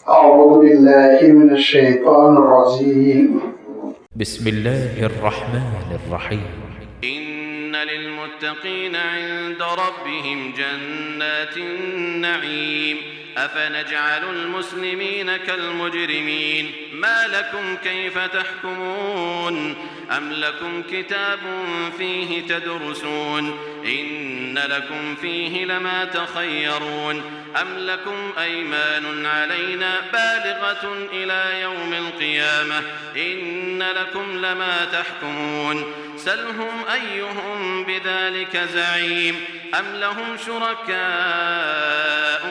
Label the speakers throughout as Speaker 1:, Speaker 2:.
Speaker 1: أعوذ بالله من الشيطان الرجيم
Speaker 2: بسم الله الرحمن الرحيم
Speaker 3: إن للمتقين عند ربهم جنات النعيم أفنجعل المسلمين كالمجرمين ما لكم كيف تحكمون أم لكم كتاب فيه تدرسون إن لكم فيه لما تخيرون أم لكم أيمان علينا بالغة إلى يوم القيامة إن لكم لما تحكمون سلهم أيهم بذلك زعيم أم لهم شركاء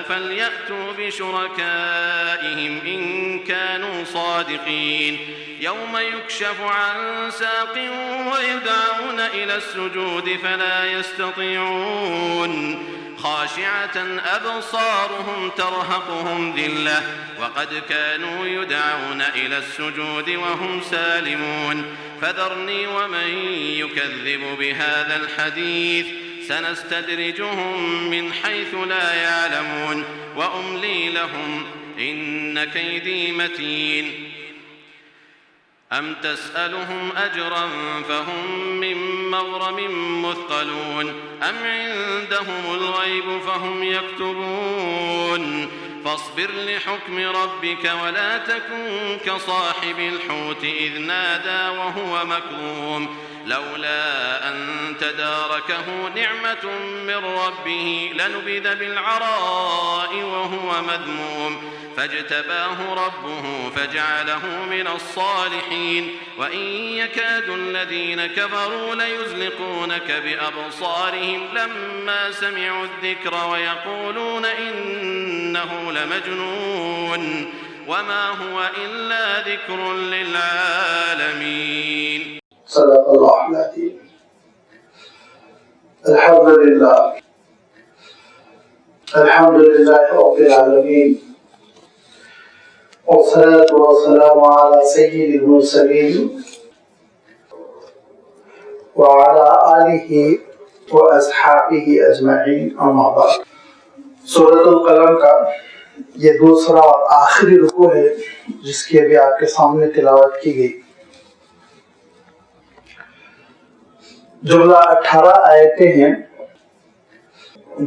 Speaker 3: فليأتوا بشركائهم إن كانوا صادقين يوم يكشف عن ساق ويدعون إلى السجود فلا يستطيعون خاشعة أبصارهم ترهقهم ذلة وقد كانوا يدعون إلى السجود وهم سالمون فذرني ومن يكذب بهذا الحديث سنستدرجهم من حيث لا يعلمون وأملي لهم إن كيدي متين أم تسألهم أجرا فهم من مغرم مثقلون أم عندهم الغيب فهم يكتبون فاصبر لحكم ربك ولا تكن كصاحب الحوت إذ نادى وهو مكظوم لولا أن تداركه نعمة من ربه لنبذ بالعراء وهو مذموم فاجتباه ربه فجعله من الصالحين وإن يكاد الذين كفروا ليزلقونك بأبصارهم لما سمعوا الذكر ويقولون إنه لمجنون وما هو إلا ذكر للعالمين.
Speaker 1: صدق الله العظيم. الحمد لله رب العالمين والصلاة والسلام على سيد المرسلين وعلى آله وأصحابه أجمعين أما بعد. سورۃ القلم کا یہ دوسرا اور آخری رکوع ہے جس کی ابھی آپ کے سامنے تلاوت کی گئی. جملہ 18 آیتیں ہیں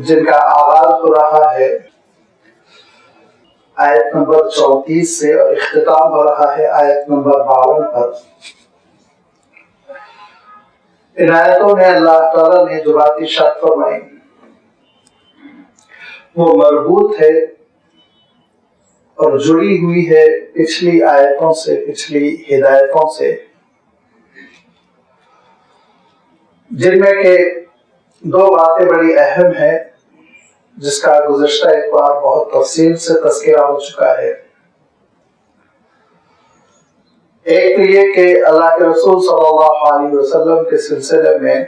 Speaker 1: جن کا آغاز ہو رہا ہے آیت نمبر 34 سے اور اختتام ہو رہا ہے آیت نمبر 52 پر. ان آیتوں میں اللہ تعالیٰ نے جو بات ارشاد فرمائی وہ مربوط ہے اور جڑی ہوئی ہے پچھلی آیتوں سے، پچھلی ہدایتوں سے، جن میں کہ دو باتیں بڑی اہم ہیں جس کا گزشتہ ایک بار بہت تفصیل سے تذکرہ ہو چکا ہے. ایک تو یہ کہ اللہ کے رسول صلی اللہ علیہ وسلم کے سلسلے میں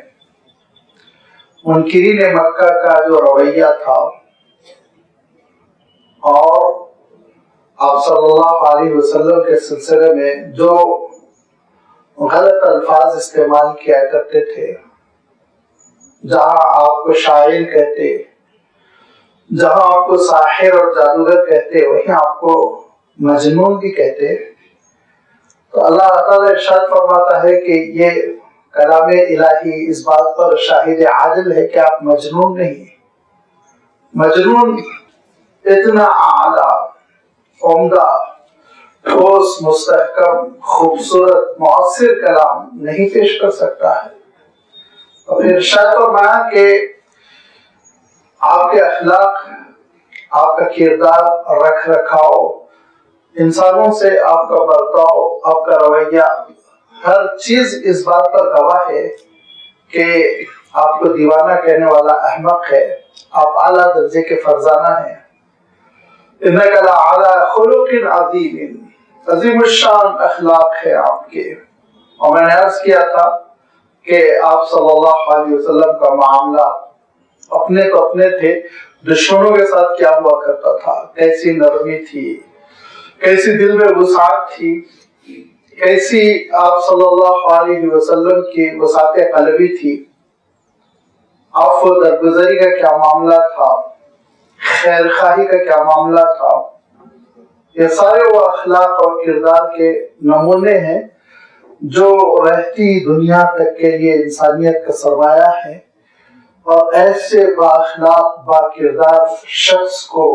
Speaker 1: منکرین مکہ کا جو رویہ تھا اور آپ صلی اللہ علیہ وسلم کے سلسلے میں جو غلط الفاظ استعمال کیا کرتے تھے، جہاں آپ کو شاعر کہتے، جہاں آپ کو ساحر اور جادوگر کہتے، وہیں آپ کو مجنون بھی کہتے. تو اللہ تعالیٰ ارشاد فرماتا ہے کہ یہ کلام الہی اس بات پر شاہد عادل ہے کہ آپ مجنون نہیں. مجنون اتنا اعلیٰ، عمدہ، ٹھوس، مستحکم، خوبصورت، مؤثر کلام نہیں پیش کر سکتا ہے. اور ارشاد فرمایا کہ آپ کے اخلاق، آپ کا کردار، رکھ رکھاؤ، انسانوں سے آپ کا برتاؤ، آپ کا رویہ، ہر چیز اس بات پر گواہ ہے کہ آپ کو دیوانہ کہنے والا احمق ہے، آپ اعلیٰ درجے کے فرزانہ ہیں. انک لعلی خلق عظیم، عظیم الشان اخلاق ہے آپ کے. اور میں نے عرض کیا تھا کہ آپ صلی اللہ علیہ وسلم کا معاملہ اپنے تو اپنے تھے، دشمنوں کے ساتھ کیا ہوا کرتا تھا، کیسی نرمی تھی، کیسی دل میں وسعت تھی، کیسی آپ صلی اللہ علیہ وسلم کی وسعت قلبی تھی. عفو و درگزری کا کیا معاملہ تھا، خیر خواہی کا کیا معاملہ تھا. یہ سارے وہ اخلاق اور کردار کے نمونے ہیں جو رہتی دنیا تک کے لیے انسانیت کا سرمایہ ہے، اور ایسے با اخلاق با کردار شخص کو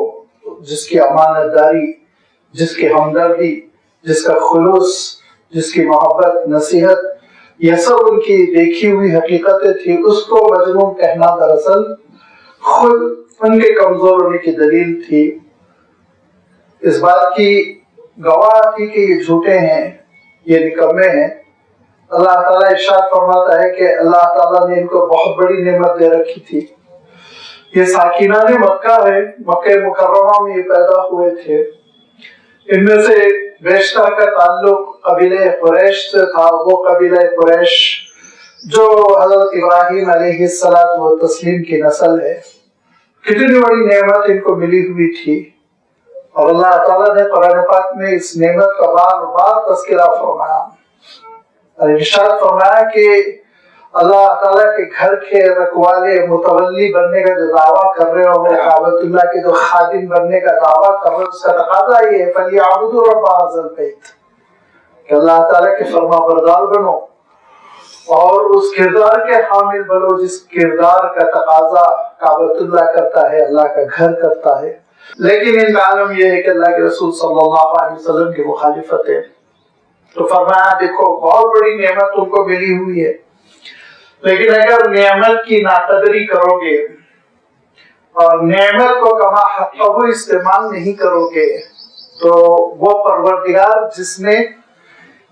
Speaker 1: جس کی امانت داری، جس کی ہمدردی، جس کا خلوص، جس کی محبت، نصیحت، یہ سب ان کی دیکھی ہوئی حقیقتیں تھی، اس کو مجنون کہنا دراصل خود ان کے کمزور ہونے کی دلیل تھی، اس بات کی گواہ تھی کہ یہ جھوٹے ہیں، یہ نکمے ہیں۔ اللہ تعالیٰ ارشاد فرماتا ہے کہ اللہ تعالیٰ نے ان کو بہت بڑی نعمت دے رکھی تھی، یہ ساکنان مکہ ہے، مکہ مکرمہ میں یہ پیدا ہوئے تھے، ان میں سے بیشتر کا تعلق قبیلہ قریش سے تھا، وہ قبیلہ قریش جو حضرت ابراہیم علیہ السلام کی نسل ہے۔ کتنی بڑی نعمت ان کو ملی ہوئی تھی، اور اللہ تعالیٰ نے قرآن پاک میں اس نعمت کا بار بار تذکرہ فرمایا، اور ارشاد فرمایا کہ اللہ تعالیٰ کے گھر کے رکھوالے متولی بننے کا جو دعویٰ کر رہے ہو، کعبۃ اللہ کے جو خادم بننے کا دعویٰ کر رہے ہو، اس کا تقاضا یہ ہے فَلْيَعْبُدُوا رَبَّ هَٰذَا الْبَيْتِ، کہ اللہ تعالیٰ کے فرما بردار بنو اور اس کردار کے حامل بنو جس کردار کا تقاضا کعبۃ اللہ کرتا ہے، اللہ کا گھر کرتا ہے۔ لیکن ان کا عالم یہ ہے کہ اللہ کے رسول صلی اللہ علیہ وسلم کی مخالفت ہے، تو فرمایا دیکھو بہت بڑی نعمت تم کو ملی ہوئی ہے، لیکن اگر نعمت کی ناقدری کرو گے اور نعمت کو کما حق استعمال نہیں کرو گے تو وہ پروردگار جس نے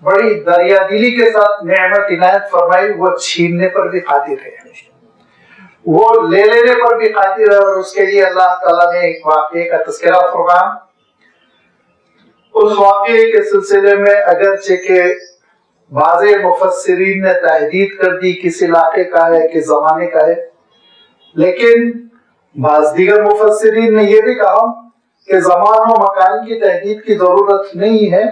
Speaker 1: بڑی دریا دلی کے ساتھ نعمت عنایت فرمائی وہ چھیننے پر بھی قادر ہے، وہ لے لینے پر بھی قادر ہے، اور اس کے لیے اللہ تعالیٰ نے ایک واقعے کا تذکرہ فرمایا۔ اس واقعے کے سلسلے میں اگرچہ کہ بعض مفسرین نے تحدید کر دی کس علاقے کا ہے، کس زمانے کا ہے، لیکن بعض دیگر مفسرین نے یہ بھی کہا کہ زمان و مکان کی تحدید کی ضرورت نہیں ہے،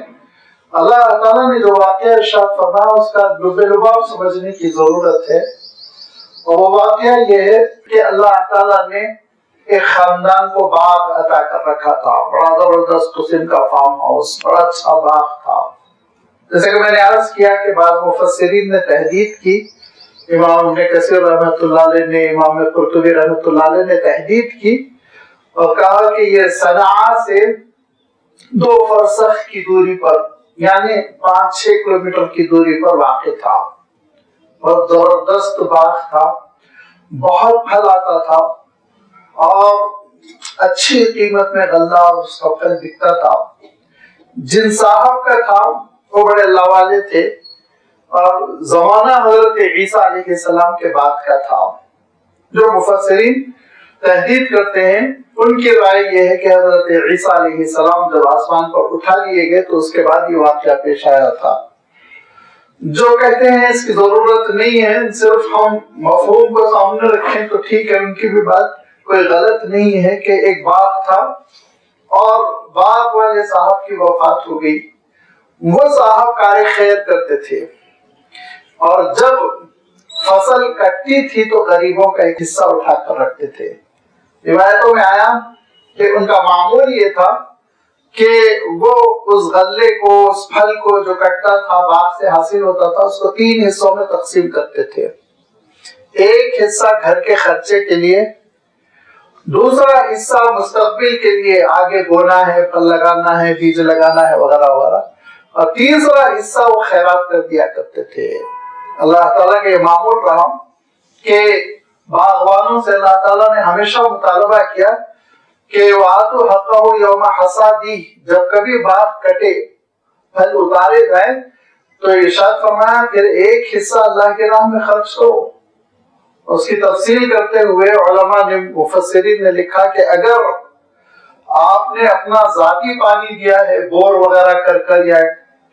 Speaker 1: اللہ تعالیٰ نے جو واقعہ ارشاد فرمایا اس کا لب لباب سمجھنے کی ضرورت ہے، اور وہ واقعہ یہ ہے کہ اللہ تعالیٰ نے ایک خاندان کو باغ عطا کر رکھا تھا، بڑا زبردست قسم کا فارم ہاؤس، بڑا اچھا باغ تھا۔ جیسے کہ میں نے عرض کیا کہ بعض مفسرین نے تحدید کی، امام ابن کثیر رحمۃ اللہ علیہ نے، امام قرطبی رحمۃ اللہ علیہ نے تحدید کی اور کہا کہ یہ صنعاء سے 2 فرسخ کی دوری پر، یعنی 5-6 کلومیٹر کی دوری پر واقع تھا، بہت زبردست باغ تھا، بہت پھل آتا تھا اور اچھی قیمت میں غلہ اور اس کا پھل بکتا تھا۔ جن صاحب کا تھا وہ بڑے اللہ والے تھے، اور زمانہ حضرت عیسیٰ علیہ السلام کے بعد کا تھا۔ جو مفسرین تحدید کرتے ہیں ان کی رائے یہ ہے کہ حضرت عیسیٰ علیہ السلام جب آسمان پر اٹھا لیے گئے تو اس کے بعد یہ واقعہ پیش آیا تھا۔ جو کہتے ہیں اس کی ضرورت نہیں ہے، صرف ہم مفہوم کو سامنے رکھیں تو ٹھیک ہے، ان کی بھی بات کوئی غلط نہیں ہے کہ ایک باغ تھا اور باغ والے صاحب کی وفات ہو گئی، وہ صاحب کار خیر کرتے تھے، اور جب فصل کٹتی تھی تو غریبوں کا ایک حصہ اٹھا کر رکھتے تھے۔ روایتوں میں آیا کہ ان کا معمول یہ تھا کہ وہ اس غلے کو، اس پھل کو جو کٹتا تھا باغ سے حاصل ہوتا تھا، اس کو 3 حصوں میں تقسیم کرتے تھے۔ ایک حصہ گھر کے خرچے کے لیے، دوسرا حصہ مستقبل کے لیے، آگے بونا ہے، پھل لگانا ہے، بیج لگانا ہے وغیرہ وغیرہ، اور تیسرا حصہ وہ خیرات کر دیا کرتے تھے۔ اللہ تعالیٰ کے معمول رہا کہ باغبانوں سے اللہ تعالیٰ نے ہمیشہ مطالبہ کیا کہ وَآتُوا حَقَّهُ يَوْمَ حَصَادِهِ، جب کبھی باغ کٹے، پھل اتارے جائیں تو ارشاد فرمایا کہ ایک حصہ اللہ کے راہ میں خرچ کرو۔ اس کی تفصیل کرتے ہوئے علماء نے، مفسرین نے لکھا کہ اگر آپ نے اپنا ذاتی پانی دیا ہے، بور وغیرہ کر کر یا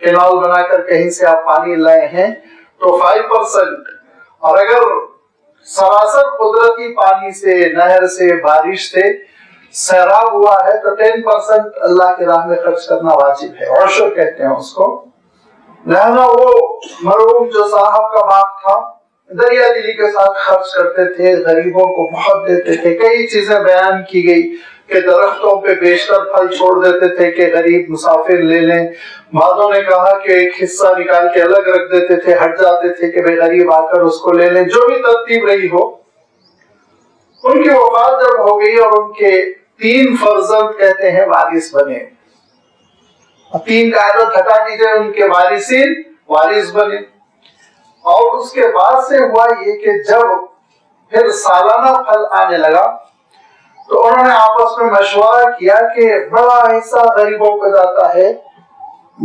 Speaker 1: کینال بنا کر کہیں سے آپ پانی لائے ہیں تو 5%، اور اگر سراسر قدرتی پانی سے، نہر سے، بارش سے سیراب ہوا ہے تو 10% اللہ کی راہ میں خرچ کرنا واجب ہے، عشر کہتے ہیں اس کو۔ لہذا وہ مرحوم جو صاحب کا باغ تھا دریا دلی کے ساتھ خرچ کرتے تھے، غریبوں کو بہت دیتے تھے۔ کئی چیزیں بیان کی گئی کہ درختوں پہ بیشتر پھل چھوڑ دیتے تھے کہ غریب مسافر لے لیں. بعضوں نے کہا کہ ایک حصہ نکال کے الگ رکھ دیتے تھے, ہٹ جاتے تھے کہ بھئی غریب آ کر اس کو لے لیں. جو بھی ترتیب رہی ہو, ان کی وفات جب ہو گئی اور ان کے 3 فرزند کہتے ہیں وارث بنے. 3 کا عدد ہٹا دیجئے, ان کے وارثین وارث بنے. اور اس کے بعد سے ہوا یہ کہ جب پھر سالانہ پھل آنے لگا تو انہوں نے آپس میں مشورہ کیا کہ بڑا حصہ غریبوں کو جاتا ہے,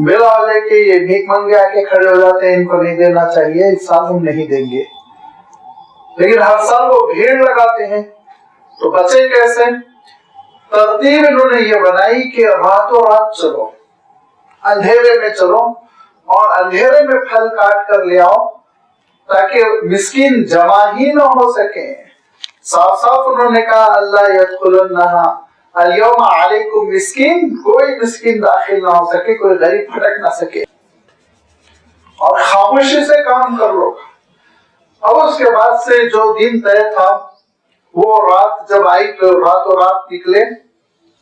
Speaker 1: بلا وجہ کہ یہ بھیک منگے آ کے کھڑے ہو جاتے ہیں, ان کو نہیں دینا چاہیے, اس سال ہم نہیں دیں گے. لیکن ہر سال وہ بھیڑ لگاتے ہیں تو بچے کیسے؟ ترتیب انہوں نے یہ بنائی کہ راتوں رات چلو, اندھیرے میں چلو اور اندھیرے میں پھل کاٹ کر لے آؤ تاکہ مسکین جمع ہی نہ ہو سکیں. صاف صاف انہوں نے کہا اللہ یدخلنہا اليوم علیکم مسکین, کوئی مسکین داخل نہ ہو سکے, کوئی غریب پھٹک نہ سکے, اور خاموشی سے کام کر لو. اب اس کے بعد سے جو دن طے تھا وہ رات جب آئی تو راتوں رات نکلے,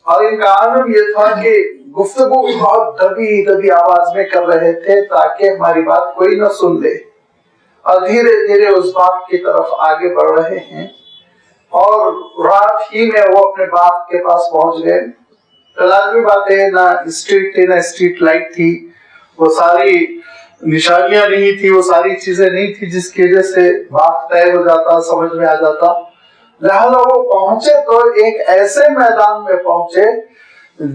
Speaker 1: اور ان کا عالم یہ تھا کہ گفتگو بہت دبی دبی آواز میں کر رہے تھے تاکہ ہماری بات کوئی نہ سن لے, اور دھیرے دھیرے اس باغ کی طرف آگے بڑھ رہے ہیں. اور رات ہی میں وہ اپنے باغ کے پاس پہنچ گئے. لازمی بات ہے, نہ اسٹریٹ تھی نہ اسٹریٹ لائٹ تھی, وہ ساری نشانیاں نہیں تھی, وہ ساری چیزیں نہیں تھی جس کی وجہ سے باغ طے ہو جاتا, سمجھ میں آ جاتا. لہذا وہ پہنچے تو ایک ایسے میدان میں پہنچے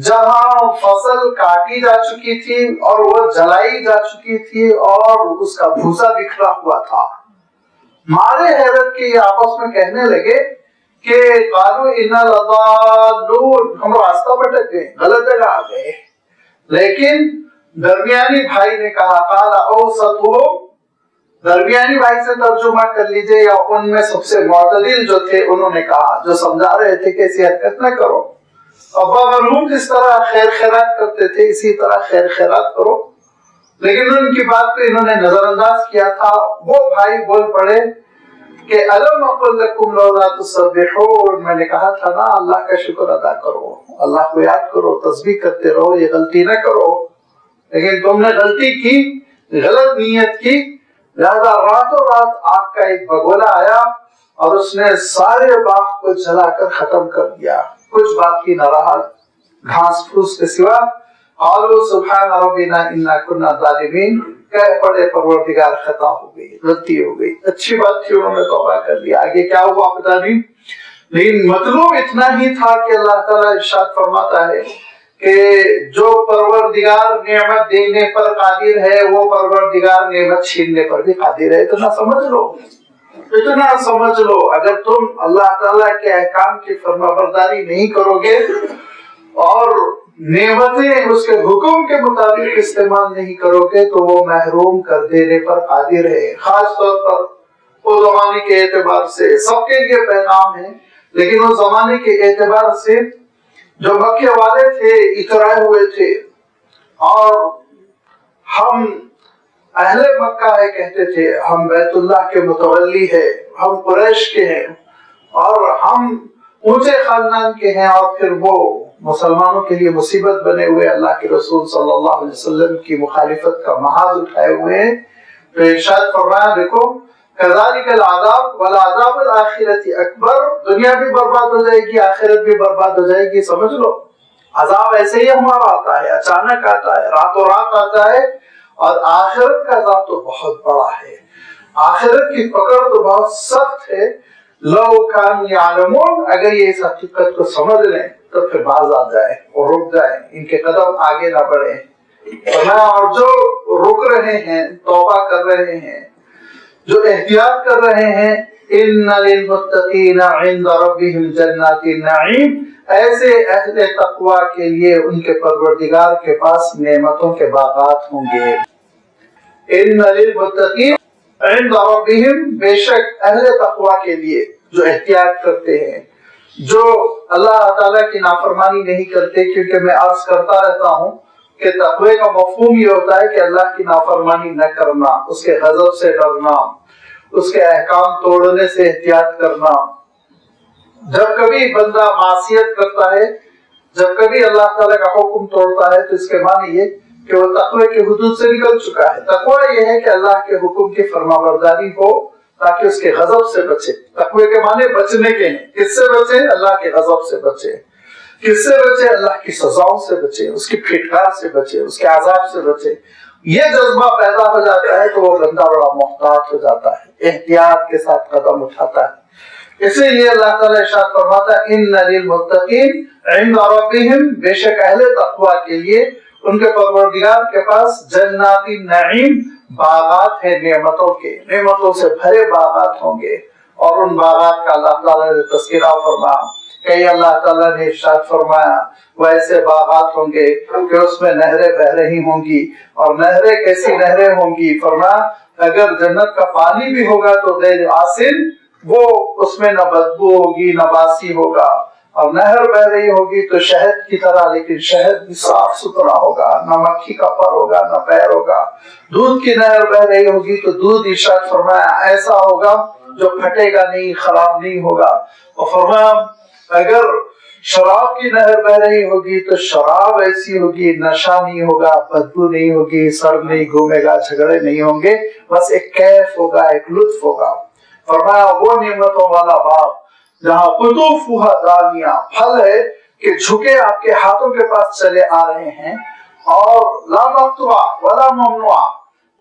Speaker 1: جہاں فصل کاٹی جا چکی تھی اور وہ جلائی جا چکی تھی اور اس کا بھوسا بکھرا ہوا تھا. مارے حیرت کے یہ آپس میں کہنے لگے کہ قالوا انا لضالون, ہم راستہ بھٹک گئے, غلط جگہ آ گئے. لیکن درمیانی بھائی نے کہا قال اوسطهم, درمیانی بھائی سے ترجمہ کر لیجئے, یا ان میں سب سے معتدل جو تھے انہوں نے کہا, جو سمجھا رہے تھے کہ ایسی حرکت نہ کرو. ابا مرحوم جس طرح خیر خیرات کرتے تھے اسی طرح خیر خیرات کرو. لیکن ان کی بات کو انہوں نے نظر انداز کیا تھا. وہ بھائی بول پڑے کہ الم اقل لکم لولا تسبحون, میں نے کہا تھا نا اللہ کا شکر ادا کرو, اللہ کو یاد کرو, تسبیح کرتے رہو, یہ غلطی نہ کرو. لیکن تم نے غلطی کی, غلط نیت کی, لہذا راتوں رات آگ کا ایک بگولا آیا اور اس نے سارے باغ کو جلا کر ختم کر دیا, کچھ باقی نہ رہا گھاس پھوس کے سوا. قالوا سبحان ربنا انا كنا ظالمین, کہہ پڑے پروردگار خطا ہو گئی, غلطی ہو گئی. اچھی بات تھی, انہوں نے توبہ کر لیا. آگے کیا ہوا پتہ نہیں, لیکن مطلوب اتنا ہی تھا کہ اللہ تعالیٰ ارشاد فرماتا ہے کہ جو پروردگار نعمت دینے پر قادر ہے وہ پروردگار نعمت چھیننے پر بھی قادر ہے. اتنا سمجھ لو, اتنا سمجھ لو. اگر تم اللہ تعالیٰ کے احکام کی فرمانبرداری نہیں کرو گے اور نعمتیں اس کے حکم کے مطابق استعمال نہیں کرو گے تو وہ محروم کر دینے پر قادر ہے. خاص طور پر وہ زمانے کے اعتبار سے سب کے لیے پیغام ہے, لیکن وہ زمانے کے اعتبار سے جو مکے والے تھے اترائے ہوئے تھے, اور ہم اہل مکہ ہے کہتے تھے, ہم بیت اللہ کے متولی ہے, ہم قریش کے ہیں اور ہم اونچے خاندان کے ہیں, اور پھر وہ مسلمانوں کے لیے مصیبت بنے ہوئے اللہ کے رسول صلی اللہ علیہ وسلم کی مخالفت کا محاذ اٹھائے ہوئے ہیں. تو ارشاد فرمایا دیکھو کذالک العذاب والعذاب الآخرۃ اکبر, دنیا بھی برباد ہو جائے گی, آخرت بھی برباد ہو جائے گی. سمجھ لو, عذاب ایسے ہی ہمارا آتا ہے, اچانک آتا ہے, راتوں رات آتا ہے, اور آخرت کا عذاب تو بہت بڑا ہے, آخرت کی پکڑ تو بہت سخت ہے. لو کانوا یعلمون, اگر یہ اس حقیقت کو سمجھ لیں تو پھر باز آ جائے اور رک جائے, ان کے قدم آگے نہ بڑھے. اور جو رک رہے ہیں, توبہ کر رہے ہیں, جو احتیاط کر رہے ہیں, ان للمتقین عند ربهم جنات النعیم, ایسے اہل تقوی کے لیے ان کے پروردگار کے پاس نعمتوں کے باغات ہوں گے. ان للمتقین عند ربهم, بے شک اہل تقوی کے لیے جو احتیاط کرتے ہیں, جو اللہ تعالیٰ کی نافرمانی نہیں کرتے. کیونکہ میں عرض کرتا رہتا ہوں کہ تقوی کا مفہوم یہ ہوتا ہے کہ اللہ کی نافرمانی نہ کرنا, اس کے غضب سے ڈرنا, اس کے احکام توڑنے سے احتیاط کرنا. جب کبھی بندہ معصیت کرتا ہے، جب کبھی اللہ تعالیٰ کا حکم توڑتا ہے، تو اس کے معنی یہ کہ وہ تقوی کے حدود سے نکل چکا ہے۔ تقوی یہ ہے کہ اللہ کے حکم کی فرما برداری ہو تاکہ اس کے غضب سے بچے۔ تقوی کے معنی بچنے کے ہیں۔ کس سے بچے؟ اللہ کے غضب سے بچے۔ کس سے بچے؟ اللہ کی سزاؤں سے بچے، اس کی پھٹکار سے بچے، اس کے عذاب سے بچے۔ یہ جذبہ پیدا ہو جاتا ہے تو وہ بندہ بڑا محتاط ہو جاتا ہے، احتیاط کے ساتھ قدم اٹھاتا ہے۔ اسی لیے اللہ تعالیٰ ارشاد فرماتا ہے ان للمتقین عند ربہم، بے شک اہل تقوی کے لیے ان کے پروردگار کے پاس جنات النعیم، باغات ہیں نعمتوں کے، نعمتوں سے بھرے باغات ہوں گے۔ اور ان باغات کا اللہ تعالیٰ نے تذکرہ فرمایا، کئی اللہ تعالیٰ نے ارشاد فرمایا وہ ایسے باغات ہوں گے کہ اس میں نہریں بہ رہی ہوں گی۔ اور نہریں کیسی نہریں ہوں گی؟ فرمایا اگر جنت کا پانی بھی ہوگا تو غیر آسن، وہ اس میں نہ بدبو ہوگی نہ باسی ہوگا۔ اور نہر بہ رہی ہوگی تو شہد کی طرح، لیکن شہد بھی صاف ستھرا ہوگا، نہ مکھی کا پر ہوگا نہ پیر ہوگا۔ دودھ کی نہر بہ رہی ہوگی تو دودھ ارشاد فرمایا ایسا ہوگا جو پھٹے گا نہیں، خراب نہیں ہوگا۔ اور فرمایا اگر شراب کی نہر بہ رہی ہوگی تو شراب ایسی ہوگی، نشہ نہیں ہوگا، بدبو نہیں ہوگی، سر نہیں گھومے گا، جھگڑے نہیں ہوں گے، بس ایک کیف ہوگا، ایک لطف ہوگا۔ فرمایا وہ نعمتوں والا باغ جہاں قطوفها دانیہ، پھل ہے کہ جھکے آپ کے ہاتھوں کے پاس چلے آ رہے ہیں، اور لا مقطوع ولا ممنوع،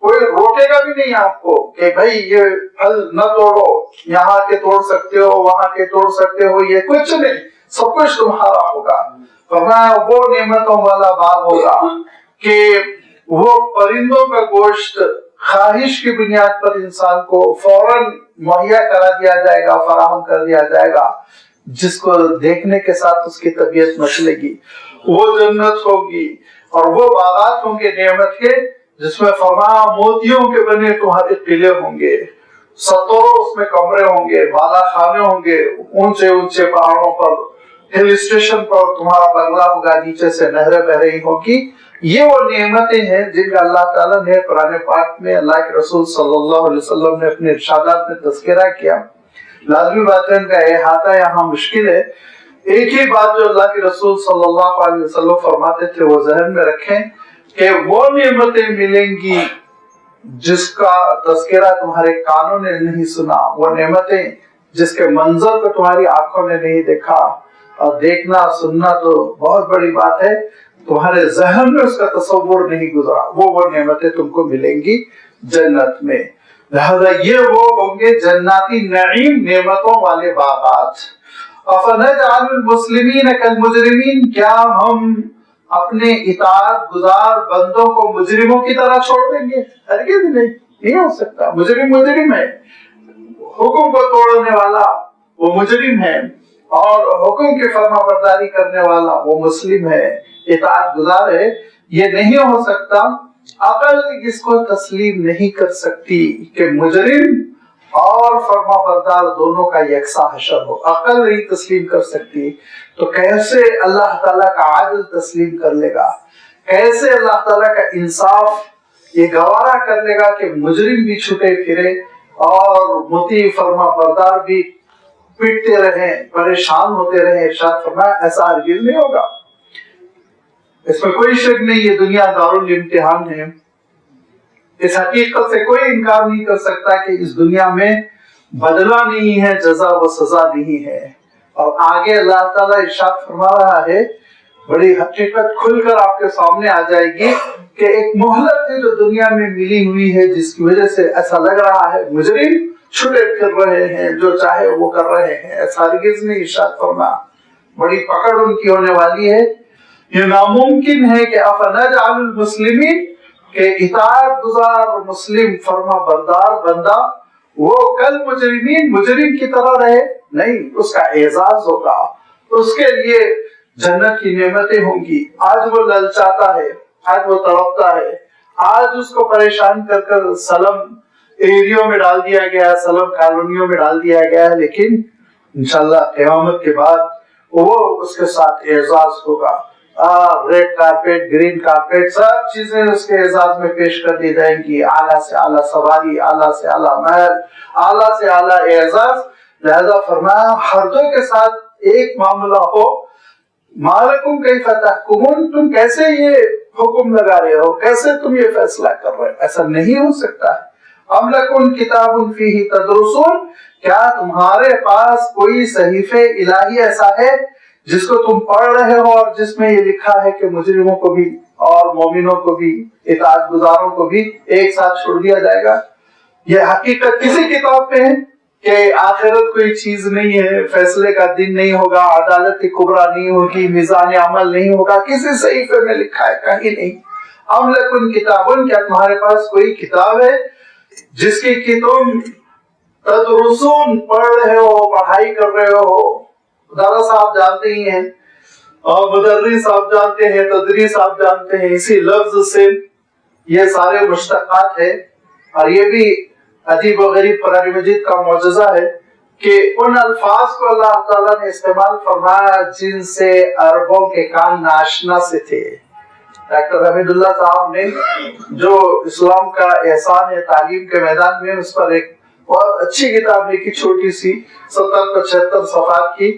Speaker 1: کوئی روکے گا بھی نہیں آپ کو کہ بھائی یہ پھل نہ توڑو، یہاں کے توڑ سکتے ہو وہاں کے توڑ سکتے ہو، یہ کچھ نہیں، سب کچھ تمہارا ہوگا۔ فرمایا وہ نعمتوں والا باغ ہوگا کہ وہ پرندوں کا گوشت خواہش کی بنیاد پر انسان کو فوراً مہیا کرا دیا جائے گا، فراہم کر دیا جائے گا، جس کو دیکھنے کے ساتھ اس کی طبیعت مچلے گی۔ وہ جنت ہوگی اور وہ باغات ہوں گے نعمت کے، جس میں فرمایا موتیوں کے بنے تمہارے قلعے ہوں گے، ستوروں اس میں کمرے ہوں گے، بالا خانے ہوں گے، اونچے اونچے پہاڑوں پر، ہل اسٹیشن پر تمہارا بنگلہ ہوگا، نیچے سے نہریں بہ رہی ہوگی۔ یہ وہ نعمتیں ہیں جن کا اللہ تعالیٰ نے قرآن پاک میں اللہ کے رسول صلی اللہ علیہ وسلم نے اپنے ارشادات میں تذکرہ کیا۔ لازمی بات ہے ان کا احاطہ یہاں مشکل ہے۔ ایک ہی بات جو اللہ کے رسول صلی اللہ علیہ وسلم فرماتے تھے وہ ذہن میں رکھیں کہ وہ نعمتیں ملیں گی جس کا تذکرہ تمہارے کانوں نے نہیں سنا، وہ نعمتیں جس کے منظر کو تمہاری آنکھوں نے نہیں دیکھا۔ اور دیکھنا سننا تو بہت بڑی بات ہے، تمہارے ذہن میں اس کا تصور نہیں گزرا، وہ نعمتیں تم کو ملیں گی جنت میں۔ لہذا یہ وہ ہوں گے جناتی نعیم، نعمتوں والے باغات۔ افنجعل المسلمین کالمجرمین، کیا ہم اپنے اطاعت گزار بندوں کو مجرموں کی طرح چھوڑ دیں گے؟ ہرگز نہیں ہو سکتا۔ مجرم مجرم ہے، حکم کو توڑنے والا وہ مجرم ہے، اور حکم کی فرما برداری کرنے والا وہ مسلم ہے، اطاعت گزار ہے۔ یہ نہیں ہو سکتا۔ عقل اس کو تسلیم نہیں کر سکتی کہ مجرم اور فرما بردار دونوں کا یکساں حشر ہو، عقل نہیں تسلیم کر سکتی۔ تو کیسے اللہ تعالیٰ کا عدل تسلیم کر لے گا؟ کیسے اللہ تعالیٰ کا انصاف یہ گوارا کر لے گا کہ مجرم بھی چھٹے پھرے اور مطیع فرما بردار بھی پیٹتے رہیں، پریشان ہوتے رہیں؟ ارشاد فرمایا ایسا ہرگز نہیں ہوگا۔ اس میں کوئی شک نہیں، یہ دنیا دارالامتحان ہے۔ اس حقیقت سے کوئی انکار نہیں کر سکتا کہ اس دنیا میں بدلہ نہیں ہے، جزا و سزا نہیں ہے۔ اور آگے اللہ تعالیٰ ارشاد فرما رہا ہے، بڑی حقیقت کھل کر آپ کے سامنے آ جائے گی کہ ایک مہلت ہے جو دنیا میں ملی ہوئی ہے، جس کی وجہ سے ایسا لگ رہا ہے مجرم چھٹے پھر رہے ہیں، جو چاہے وہ کر رہے ہیں۔ ایسا ہرگز نہیں، ارشاد فرما بڑی پکڑ ان کی ہونے والی ہے۔ یہ ناممکن ہے کہ افنجعل المسلمین، کہ اطاعت گزار مسلم فرما بردار بندہ وہ کل مجرمین، مجرم کی طرح رہے؟ نہیں، اس کا اعزاز ہوگا، اس کے لیے جنت کی نعمتیں ہوں گی۔ آج وہ للچاتا ہے، آج وہ تڑپتا ہے، آج اس کو پریشان کر کر سلم ایریوں میں ڈال دیا گیا، سلم کالونیوں میں ڈال دیا گیا ہے، لیکن انشاءاللہ قیامت کے بعد وہ اس کے ساتھ اعزاز ہوگا۔ ریڈ کارپیٹ، گرین کارپیٹ، سب چیزیں اس کے اعزاز میں پیش کر دی جائیں گی، اعلیٰ سے اعلیٰ سواری، اعلیٰ سے اعلیٰ محل، اعلیٰ سے اعلیٰ اعزاز۔ لہذا فرمایا ہر دو کے ساتھ ایک معاملہ ہو، مالکم کیف تحکمون، تم کیسے یہ حکم لگا رہے ہو، کیسے تم یہ فیصلہ کر رہے ہو، ایسا نہیں ہو سکتا ہے۔ ام لکم کتاب فیہ تدرسون، کیا تمہارے پاس کوئی صحیفہ الہی ایسا ہے جس کو تم پڑھ رہے ہو اور جس میں یہ لکھا ہے کہ مجرموں کو بھی اور مومنوں کو بھی اطاعت گزاروں کو بھی ایک ساتھ چھوڑ دیا جائے گا؟ یہ حقیقت کسی کتاب میں ہے کہ آخرت کوئی چیز نہیں ہے، فیصلے کا دن نہیں ہوگا، عدالت کبریٰ نہیں ہوگی، میزان عمل نہیں ہوگا، کسی صحیفے میں لکھا ہے؟ کہیں نہیں۔ ام لکم کتابن، کیا تمہارے پاس کوئی کتاب ہے جس کی کہ تم تدرسون پڑھ رہے ہو، پڑھائی کر رہے ہو؟ درس آپ جانتے ہی ہیں اور مدرس آپ جانتے ہیں، تدریس آپ جانتے ہیں، اسی لفظ سے یہ سارے مشتقات ہیں۔ اور یہ بھی عجیب و غریب قرآن مجید کا معجزہ ہے کہ ان الفاظ کو اللہ تعالیٰ نے استعمال فرمایا جن سے عربوں کے کان ناشنا سے تھے۔ ڈاکٹر حمید اللہ صاحب نے جو اسلام کا احسان ہے تعلیم کے میدان میں، اس پر ایک بہت اچھی کتاب لکھی، چھوٹی سی 70-75 صفحات کی،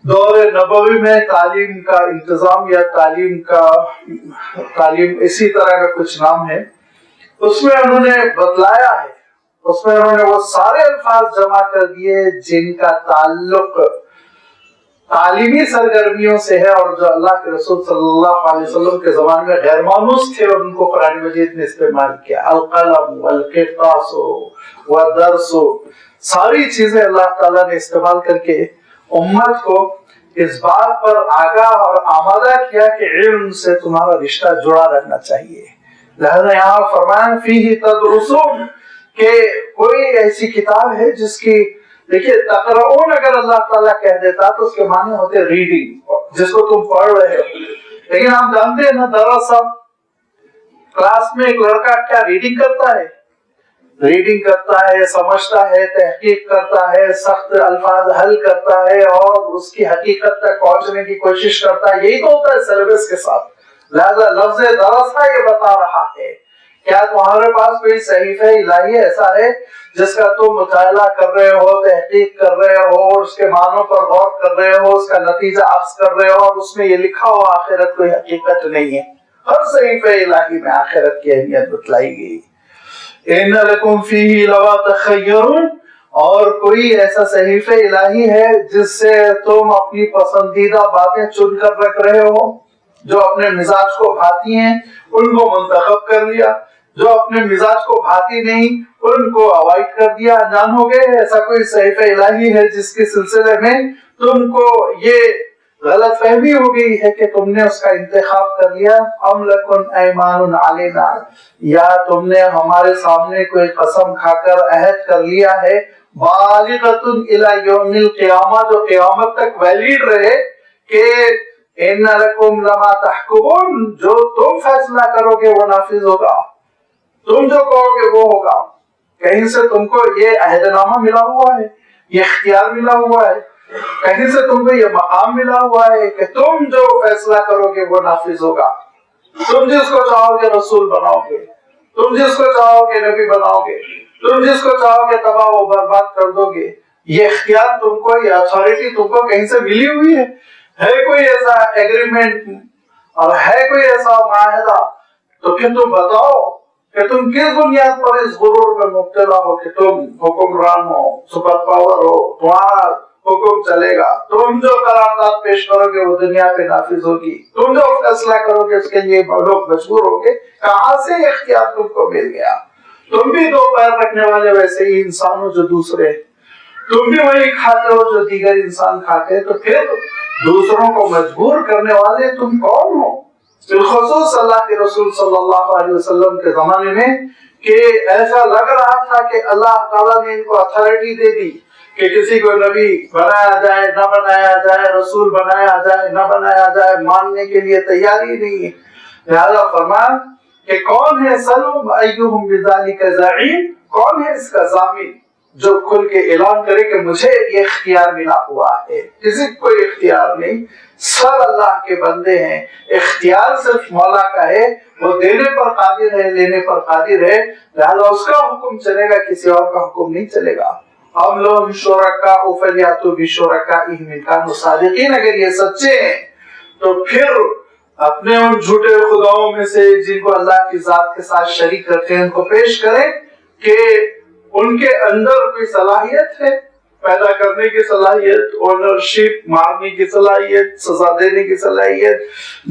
Speaker 1: دور نبوی میں تعلیم کا انتظام یا تعلیم اسی طرح کا کچھ نام ہے۔ اس میں انہوں نے بتلایا ہے، اس میں انہوں نے وہ سارے الفاظ جمع کر دیے جن کا تعلق تعلیمی سرگرمیوں سے ہے اور جو اللہ کے رسول صلی اللہ علیہ وسلم کے زمانے میں غیر مانوس تھے اور ان کو قرآن مجید نے استعمال کیا۔ القلم والقرطاس والدرس، ساری چیزیں اللہ تعالیٰ نے استعمال کر کے امت کو اس بات پر آگاہ اور آمادہ کیا کہ علم سے تمہارا رشتہ جڑا رہنا چاہیے۔ لہذا یہاں فرمایا فیہ تدرسون کہ کوئی ایسی کتاب ہے جس کی، دیکھیے تقرؤون اگر اللہ تعالیٰ کہہ دیتا تو اس کے معنی ہوتے ریڈنگ، جس کو تم پڑھ رہے ہو، لیکن آپ جانتے ہیں نا دراصل کلاس میں ایک لڑکا کیا ریڈنگ کرتا ہے؟ ریڈنگ کرتا ہے، سمجھتا ہے، تحقیق کرتا ہے، سخت الفاظ حل کرتا ہے اور اس کی حقیقت تک پہنچنے کی کوشش کرتا ہے، یہی تو ہوتا ہے سلیبس کے ساتھ۔ لہذا لفظ درسہ یہ بتا رہا ہے کیا تمہارے پاس کوئی صحیفہ الہی ایسا ہے جس کا تم مطالعہ کر رہے ہو، تحقیق کر رہے ہو اور اس کے معنوں پر غور کر رہے ہو، اس کا نتیجہ اخذ کر رہے ہو اور اس میں یہ لکھا ہو آخرت کوئی حقیقت نہیں ہے؟ ہر صحیفہ الہی میں آخرت کی اہمیت بتلائی گئی۔ ان لکم فیہ لما تخیرون، اور کوئی ایسا صحیفہ الہی ہے جس سے تم اپنی پسندیدہ باتیں چن کر رکھ رہے ہو؟ جو اپنے مزاج کو بھاتی ہیں ان کو منتخب کر لیا، جو اپنے مزاج کو بھاتی نہیں ان کو اوائڈ کر دیا، جان ہو گئے؟ ایسا کوئی صحیفہ الہی ہے جس کے سلسلے میں تم کو یہ غلط فہمی ہو گئی ہے کہ تم نے اس کا انتخاب کر لیا؟ ام لکم ایمان علینا، یا تم نے ہمارے سامنے کوئی قسم کھا کر عہد کر لیا ہے بالغۃ الی یوم القیامہ، جو قیامت تک ویلڈ رہے، کہ ان لکم لما تحکمون، جو تم فیصلہ کرو گے وہ نافذ ہوگا، تم جو کہو گے وہ ہوگا۔ کہیں سے تم کو یہ عہد نامہ ملا ہوا ہے، یہ اختیار ملا ہوا ہے، کہیں سے تم کو یہ مقام ملا ہوا ہے کہ تم جو فیصلہ کرو گے وہ نافذ ہوگا۔ تم جس کو چاہو گے رسول بناؤ گے، تم جس کو چاہو گے نبی بناؤ گے، تم جس کو چاہو گے تباہ و برباد کر دو گے۔ یہ اختیار تم کو، یہ اتھارٹی تم کو کہیں سے ملی ہوئی ہے؟ ہے کوئی ایسا ایگریمنٹ اور ہے کوئی ایسا معاہدہ؟ تو پھر تم بتاؤ کہ تم کس بنیاد پر اس غرور میں مبتلا ہو کہ تم حکمران ہو، سپر پاور ہو، تمہارا حکم چلے گا، تم جو قرارداد پیش کرو گے وہ دنیا پہ نافذ ہوگی، تم جو فیصلہ کرو گے اس کے لیے لوگ مجبور ہوں گے۔ کہاں سے یہ اختیار تم کو مل گیا؟ تم بھی دو پیر رکھنے والے ویسے ہی انسان ہو جو دوسرے، تم بھی وہی کھاتے ہو جو دیگر انسان کھاتے، تو پھر دوسروں کو مجبور کرنے والے تم کون ہو؟ بالخصوص اللہ کے رسول صلی اللہ علیہ وسلم کے زمانے میں کہ ایسا لگ رہا تھا کہ اللہ تعالیٰ نے ان کو اتھارٹی دے دی کہ کسی کو نبی بنایا جائے نہ بنایا جائے، رسول بنایا جائے نہ بنایا جائے، ماننے کے لیے تیاری نہیں ہے۔ لہذا فرمایا کہ کون ہے سلم ایہم بذالک زعیم، کون ہے اس کا ضامن جو کھل کے اعلان کرے کہ مجھے یہ اختیار ملا ہوا ہے؟ کسی کو کوئی اختیار نہیں، سب اللہ کے بندے ہیں، اختیار صرف مولا کا ہے، وہ دینے پر قادر ہے، لینے پر قادر ہے، لہذا اس کا حکم چلے گا، کسی اور کا حکم نہیں چلے گا۔ ام لہم شرکاء فلیأتوا بشرکائہم ان کانوا صادقین، اگر یہ سچے ہیں تو پھر اپنے ان جھوٹے خداؤں میں سے جن کو اللہ کی ذات کے ساتھ شریک کرتے ہیں ان کو پیش کریں کہ ان کے اندر کوئی صلاحیت ہے پیدا کرنے کی صلاحیت، اونرشپ مارنے کی صلاحیت، سزا دینے کی صلاحیت،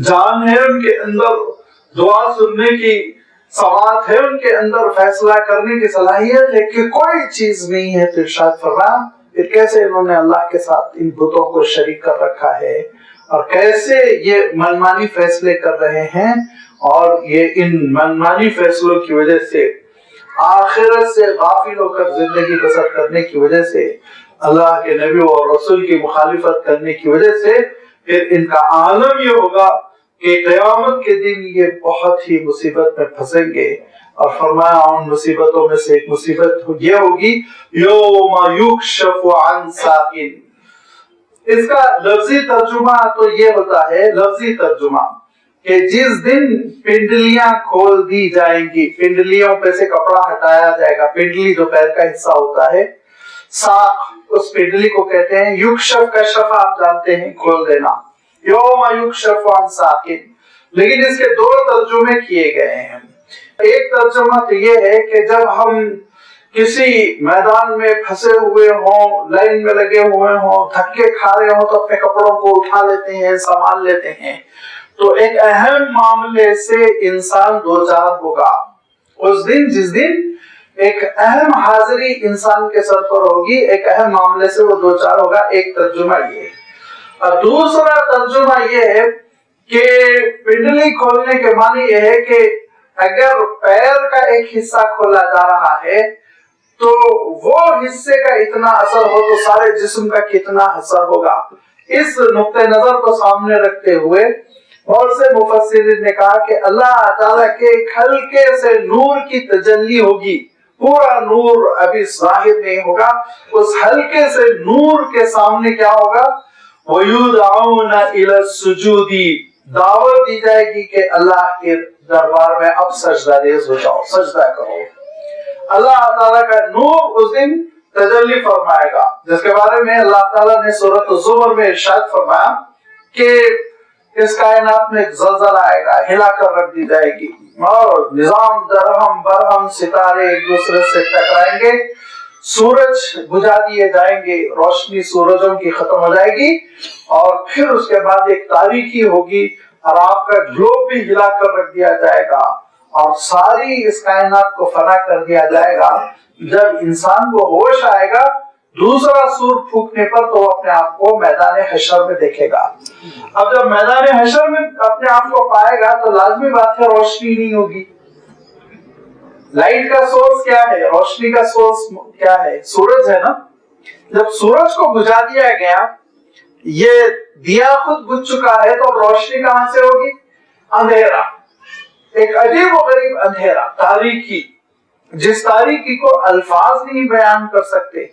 Speaker 1: جان ہے ان کے اندر، دعا سننے کی سماعت ہے ان کے اندر، فیصلہ کرنے کی صلاحیت ہے کہ کوئی چیز نہیں ہے۔ تو ارشاد فرمایا پھر کیسے انہوں نے اللہ کے ساتھ ان بتوں کو شریک کر رکھا ہے اور کیسے یہ منمانی فیصلے کر رہے ہیں، اور یہ ان منمانی فیصلوں کی وجہ سے آخرت سے غافل ہو کر زندگی بسر کرنے کی وجہ سے، اللہ کے نبی اور رسول کی مخالفت کرنے کی وجہ سے پھر ان کا عالم یہ ہوگا کہ قیامت کے دن یہ بہت ہی مصیبت میں پھنسیں گے۔ اور فرمایا ان مصیبتوں میں سے ایک مصیبت یہ ہوگی یوم یکشف عن ساق۔ اس کا لفظی ترجمہ تو یہ ہوتا ہے، لفظی ترجمہ کہ جس دن پنڈلیاں کھول دی جائیں گی، پنڈلیوں پہ سے کپڑا ہٹایا جائے گا، پنڈلی جو پیر کا حصہ ہوتا ہے، ساق اس پنڈلی کو کہتے ہیں، یکشف کا شف آپ جانتے ہیں کھول دینا، یوم یکشف عن ساق، لیکن اس کے دو ترجمے کیے گئے ہیں۔ ایک ترجمہ تو یہ ہے کہ جب ہم کسی میدان میں پھنسے ہوئے ہوں، لائن میں لگے ہوئے ہوں، دھکے کھا رہے ہوں تو اپنے کپڑوں کو اٹھا لیتے ہیں، سامان لیتے ہیں، تو ایک اہم معاملے سے انسان دوچار ہوگا اس دن، جس دن ایک اہم حاضری انسان کے سر پر ہوگی، ایک اہم معاملے سے وہ دوچار ہوگا۔ ایک ترجمہ یہ ہے، اور دوسرا ترجمہ یہ ہے کہ پنڈلی کھولنے کے معنی یہ ہے کہ اگر پیر کا ایک حصہ کھولا جا رہا ہے تو وہ حصے کا اتنا اثر ہو تو سارے جسم کا کتنا اثر ہوگا۔ اس نقطہ نظر کو سامنے رکھتے ہوئے بہت سے مفسرین نے کہا کہ اللہ تعالیٰ کے ایک ہلکے سے نور کی تجلی ہوگی، پورا نور ابھی ظاہر نہیں ہوگا، اس ہلکے سے نور کے سامنے کیا ہوگا، وَيُدْعَوْنَ إِلَى السُّجُودِ، دعوت دی جائے گی کہ اللہ کے دربار میں اب سجدہ ریز ہو جاؤ، سجدہ کرو۔ اللہ تعالیٰ کا نور اس دن تجلی فرمائے گا، جس کے بارے میں اللہ تعالیٰ نے سورۃ الزمر میں ارشاد فرمایا کہ اس کائنات میں ایک زلزلہ آئے گا، ہلا کر رکھ دی جائے گی، اور نظام درہم برہم ستارے ایک دوسرے سے ٹکرائیں گے، سورج بجھا دیے جائیں گے، روشنی سورجوں کی ختم ہو جائے گی، اور پھر اس کے بعد ایک تاریکی ہوگی اور آپ کا گلوب بھی ہلا کر رکھ دیا جائے گا، اور ساری اس کائنات کو فنا کر دیا جائے گا۔ جب انسان کو ہوش آئے گا دوسرا سور پھونکنے پر تو اپنے آپ کو میدان حشر میں دیکھے گا۔ اب جب میدان حشر میں اپنے آپ کو پائے گا تو لازمی بات ہے روشنی نہیں ہوگی۔ لائٹ کا سورس کیا ہے، روشنی کا سورس کیا ہے، سورج ہے نا۔ جب سورج کو بجھا دیا گیا، یہ دیا خود بجھ چکا ہے، تو روشنی کہاں سے ہوگی، اندھیرا، ایک عجیب و غریب اندھیرا، تاریکی، جس تاریکی کو الفاظ نہیں بیان کر سکتے۔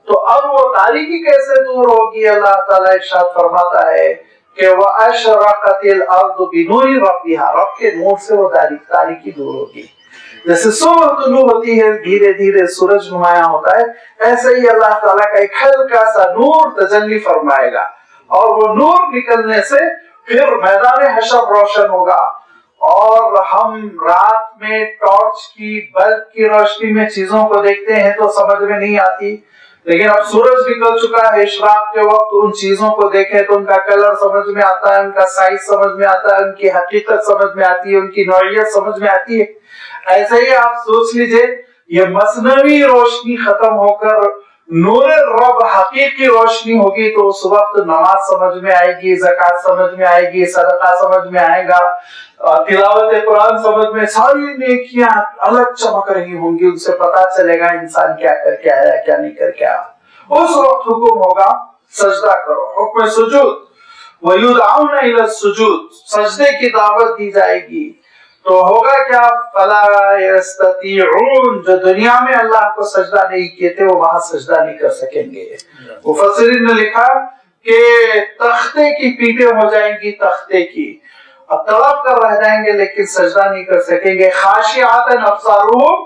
Speaker 1: تو اب وہ تاریکی کیسے دور ہوگی، اللہ تعالیٰ ارشاد فرماتا ہے کہ وَأَشْرَقَتِ الْأَرْضُ بِنُورِ رَبِّهَا، رب کے نور سے وہ تاریکی دور ہوگی۔ جیسے صبح طلوع ہوتی ہے، دھیرے دھیرے سورج نمایاں ہوتا ہے، ایسے ہی اللہ تعالیٰ کا ایک ہلکا سا نور تجلی فرمائے گا، اور وہ نور نکلنے سے پھر میدان حشر روشن ہوگا، اور ہم رات میں ٹارچ کی، بلب کی روشنی میں چیزوں کو دیکھتے ہیں تو سمجھ میں نہیں آتی، لیکن اب سورج نکل چکا ہے، اشراق کے وقت ان چیزوں کو دیکھیں تو ان کا کلر سمجھ میں آتا ہے، ان کا سائز سمجھ میں آتا ہے، ان کی حقیقت سمجھ میں آتی ہے، ان کی نوعیت سمجھ میں آتی ہے۔ ایسے ہی آپ سوچ لیجئے یہ مصنوعی روشنی ختم ہو کر نور رب حقیقی روشنی ہوگی، تو اس وقت نماز سمجھ میں آئے گی، زکوٰۃ سمجھ میں آئے گی، صدقہ سمجھ میں آئے گا، تلاوت قرآن سمجھ میں، ساری نیکیاں الگ چمک رہی ہوں گی، ان سے پتا چلے گا انسان کیا کر کے آیا کیا نہیں کر کے آیا۔ اس وقت حکم ہوگا سجدہ کرو، حکم سجود، وَيُدْعَوْنَ إِلَى السُّجُودِ، سجدے کی دعوت دی جائے گی، تو ہوگا کیا، فَلَا يَسْتَطِيعُونَ، جو دنیا میں اللہ کو سجدہ نہیں کیے تھے وہ وہاں سجدہ نہیں کر سکیں گے۔ مفسرین نے لکھا کہ تختے کی پیٹیں ہو جائیں گی، تختے کی، اب طلب کر رہ جائیں گے لیکن سجدہ نہیں کر سکیں گے۔ خاشعۃ ابصارہم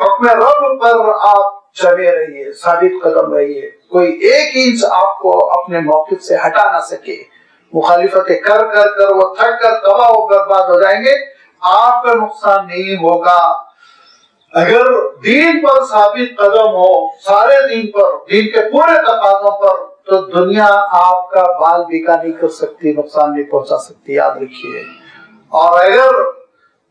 Speaker 1: حکم رب پر آپ جمے رہیے، ثابت قدم رہیے، کوئی ایک انچ آپ کو اپنے موقف سے ہٹا نہ سکے۔ مخالفتیں کر کر کر وہ تھک کر تباہ و برباد ہو جائیں گے، آپ کا نقصان نہیں ہوگا۔ اگر دین پر ثابت قدم ہو، سارے دین پر، دین کے پورے تقاضوں پر، تو دنیا آپ کا بال بیکا نہیں کر سکتی، نقصان نہیں پہنچا سکتی، یاد رکھیے۔ اور اگر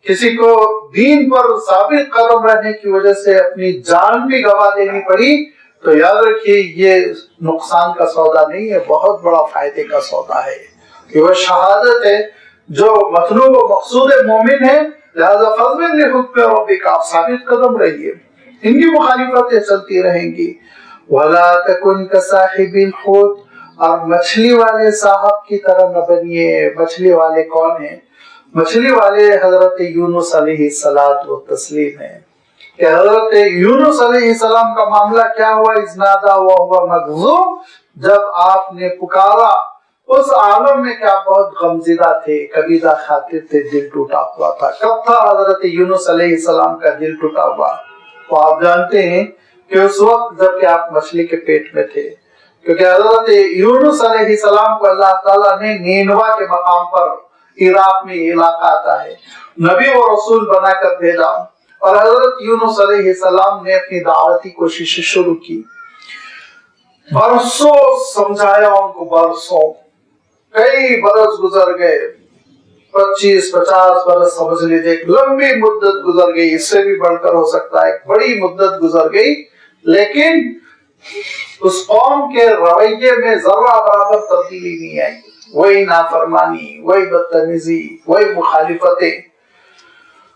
Speaker 1: کسی کو دین پر ثابت قدم رہنے کی وجہ سے اپنی جان بھی گوا دینی پڑی تو یاد رکھیے یہ نقصان کا سودا نہیں ہے، بہت بڑا فائدے کا سودا ہے، کہ وہ شہادت ہے جو مطلوب و مقصود مومن ہے۔ لہذا فضل لحکم ربک، آپ ثابت قدم رہیے، ان کی مخالفتیں چلتی رہیں گی۔ وَلَا تَكُنْ كَصَاحِبِ الْحُوتِ، اور مچھلی والے صاحب کی طرح نہ بنیے۔ مچھلی والے کون ہیں؟ مچھلی والے حضرت یونس علیہ السلام ہیں، کہ حضرت یونس علیہ السلام کا معاملہ کیا ہوا؟ اذ نادیٰ وہو مکظوم، جب آپ نے پکارا اس عالم میں کہ آپ بہت غمزدہ تھے، کبیدہ خاطر تھے، دل ٹوٹا ہوا تھا۔ کب تھا حضرت یونس علیہ السلام کا دل ٹوٹا ہوا؟ تو آپ جانتے ہیں کہ اس وقت جب کہ آپ مچھلی کے پیٹ میں تھے، کیونکہ حضرت یونس علیہ السلام کو اللہ تعالیٰ نے نینوا کے مقام پر، عراق میں یہ علاقہ آتا ہے، نبی و رسول بنا کر بھیجا، اور حضرت یونس علیہ السلام نے اپنی دعوتی کوششیں شروع کی، برسوں سمجھایا ان کو، برسوں، کئی برس گزر گئے، 25-50 برس سمجھ لیجیے، ایک لمبی مدت گزر گئی، اس سے بھی بڑھ کر ہو سکتا ہے، ایک بڑی مدت گزر گئی، لیکن اس قوم کے رویے میں ذرہ برابر تبدیلی نہیں آئی، وہی نافرمانی، وہی بدتمیزی، وہی مخالفتیں،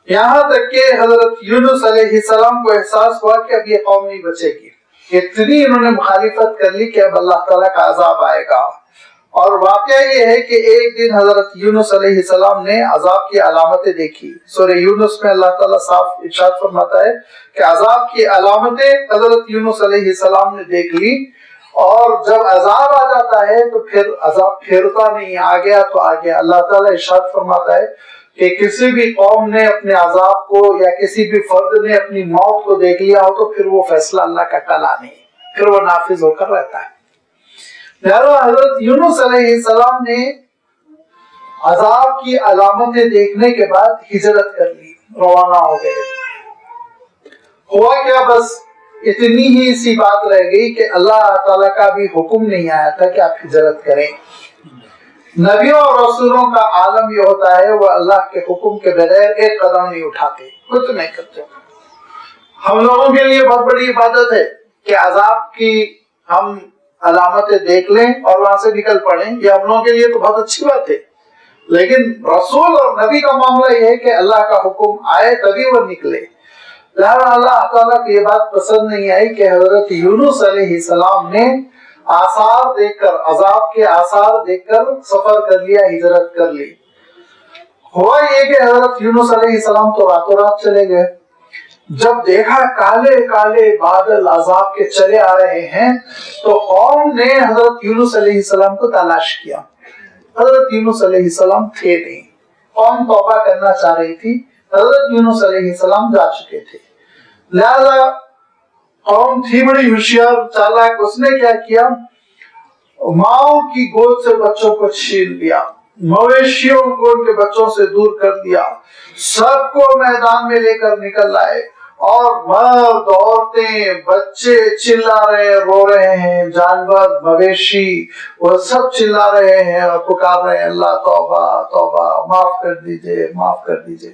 Speaker 1: یہاں تک کہ حضرت یونس علیہ السلام کو احساس ہوا کہ اب یہ قوم نہیں بچے گی، اتنی انہوں نے مخالفت کر لی کہ اب اللہ تعالیٰ کا عذاب آئے گا۔ اور واقعہ یہ ہے کہ ایک دن حضرت یونس علیہ السلام نے عذاب کی علامتیں دیکھی۔ سورہ یونس میں اللہ تعالیٰ صاف ارشاد فرماتا ہے کہ عذاب کی علامتیں حضرت یونس علیہ السلام نے دیکھ لی، اور جب عذاب آ جاتا ہے تو پھر عذاب پھیرتا نہیں، آ گیا تو آ گیا۔ اللہ تعالیٰ ارشاد فرماتا ہے کہ کسی بھی قوم نے اپنے عذاب کو، یا کسی بھی فرد نے اپنی موت کو دیکھ لیا ہو تو پھر وہ فیصلہ اللہ کا ٹلا نہیں، پھر وہ نافذ ہو کر رہتا ہے۔ لہذا حضرت یونس علیہ السلام نے عذاب کی علامتیں دیکھنے کے بعد ہجرت کر لی، روانہ ہو گئے۔ ہوا کیا، بس اتنی ہی سی بات رہ گئی کہ اللہ تعالیٰ کا بھی حکم نہیں آیا تھا کہ آپ ہجرت کریں۔ نبیوں اور رسولوں کا عالم یہ ہوتا ہے، وہ اللہ کے حکم کے بغیر ایک قدم نہیں اٹھاتے، کچھ نہیں کرتے۔ ہم لوگوں کے لیے بہت بڑی عبادت ہے کہ عذاب کی ہم علامتیں دیکھ لیں اور وہاں سے نکل پڑیں، یہ ہم لوگوں کے لیے تو بہت اچھی بات ہے، لیکن رسول اور نبی کا معاملہ یہ ہے کہ اللہ کا حکم آئے تبھی وہ نکلے۔ لہذا اللہ تعالیٰ کو یہ بات پسند نہیں آئی کہ حضرت یونس علیہ السلام نے آثار دیکھ کر، عذاب کے آثار دیکھ کر سفر کر لیا، ہجرت کر لی۔ ہوا یہ کہ حضرت یونس علیہ السلام تو راتوں رات چلے گئے، جب دیکھا کالے کالے بادل عذاب کے چلے آ رہے ہیں تو قوم نے حضرت یونس علیہ السلام کو تلاش کیا۔ حضرت یونس علیہ السلام تھے نہیں، قوم توبہ کرنا چاہ رہی تھی، حضرت یونس علیہ السلام جا چکے تھے۔ لہذا قوم تھی بڑی ہوشیار چالاک، اس نے کیا کیا، ماؤں کی گود سے بچوں کو چھین لیا، مویشیوں کو ان کے بچوں سے دور کر دیا، سب کو میدان میں لے کر نکل آئے، اور مرد، عورتیں، بچے چلا رہے ہیں، رو رہے ہیں، جانور، مویشی، وہ سب چلا رہے ہیں اور پکار رہے ہیں، اللہ توبہ توبہ، معاف کر دیجئے، معاف کر دیجئے۔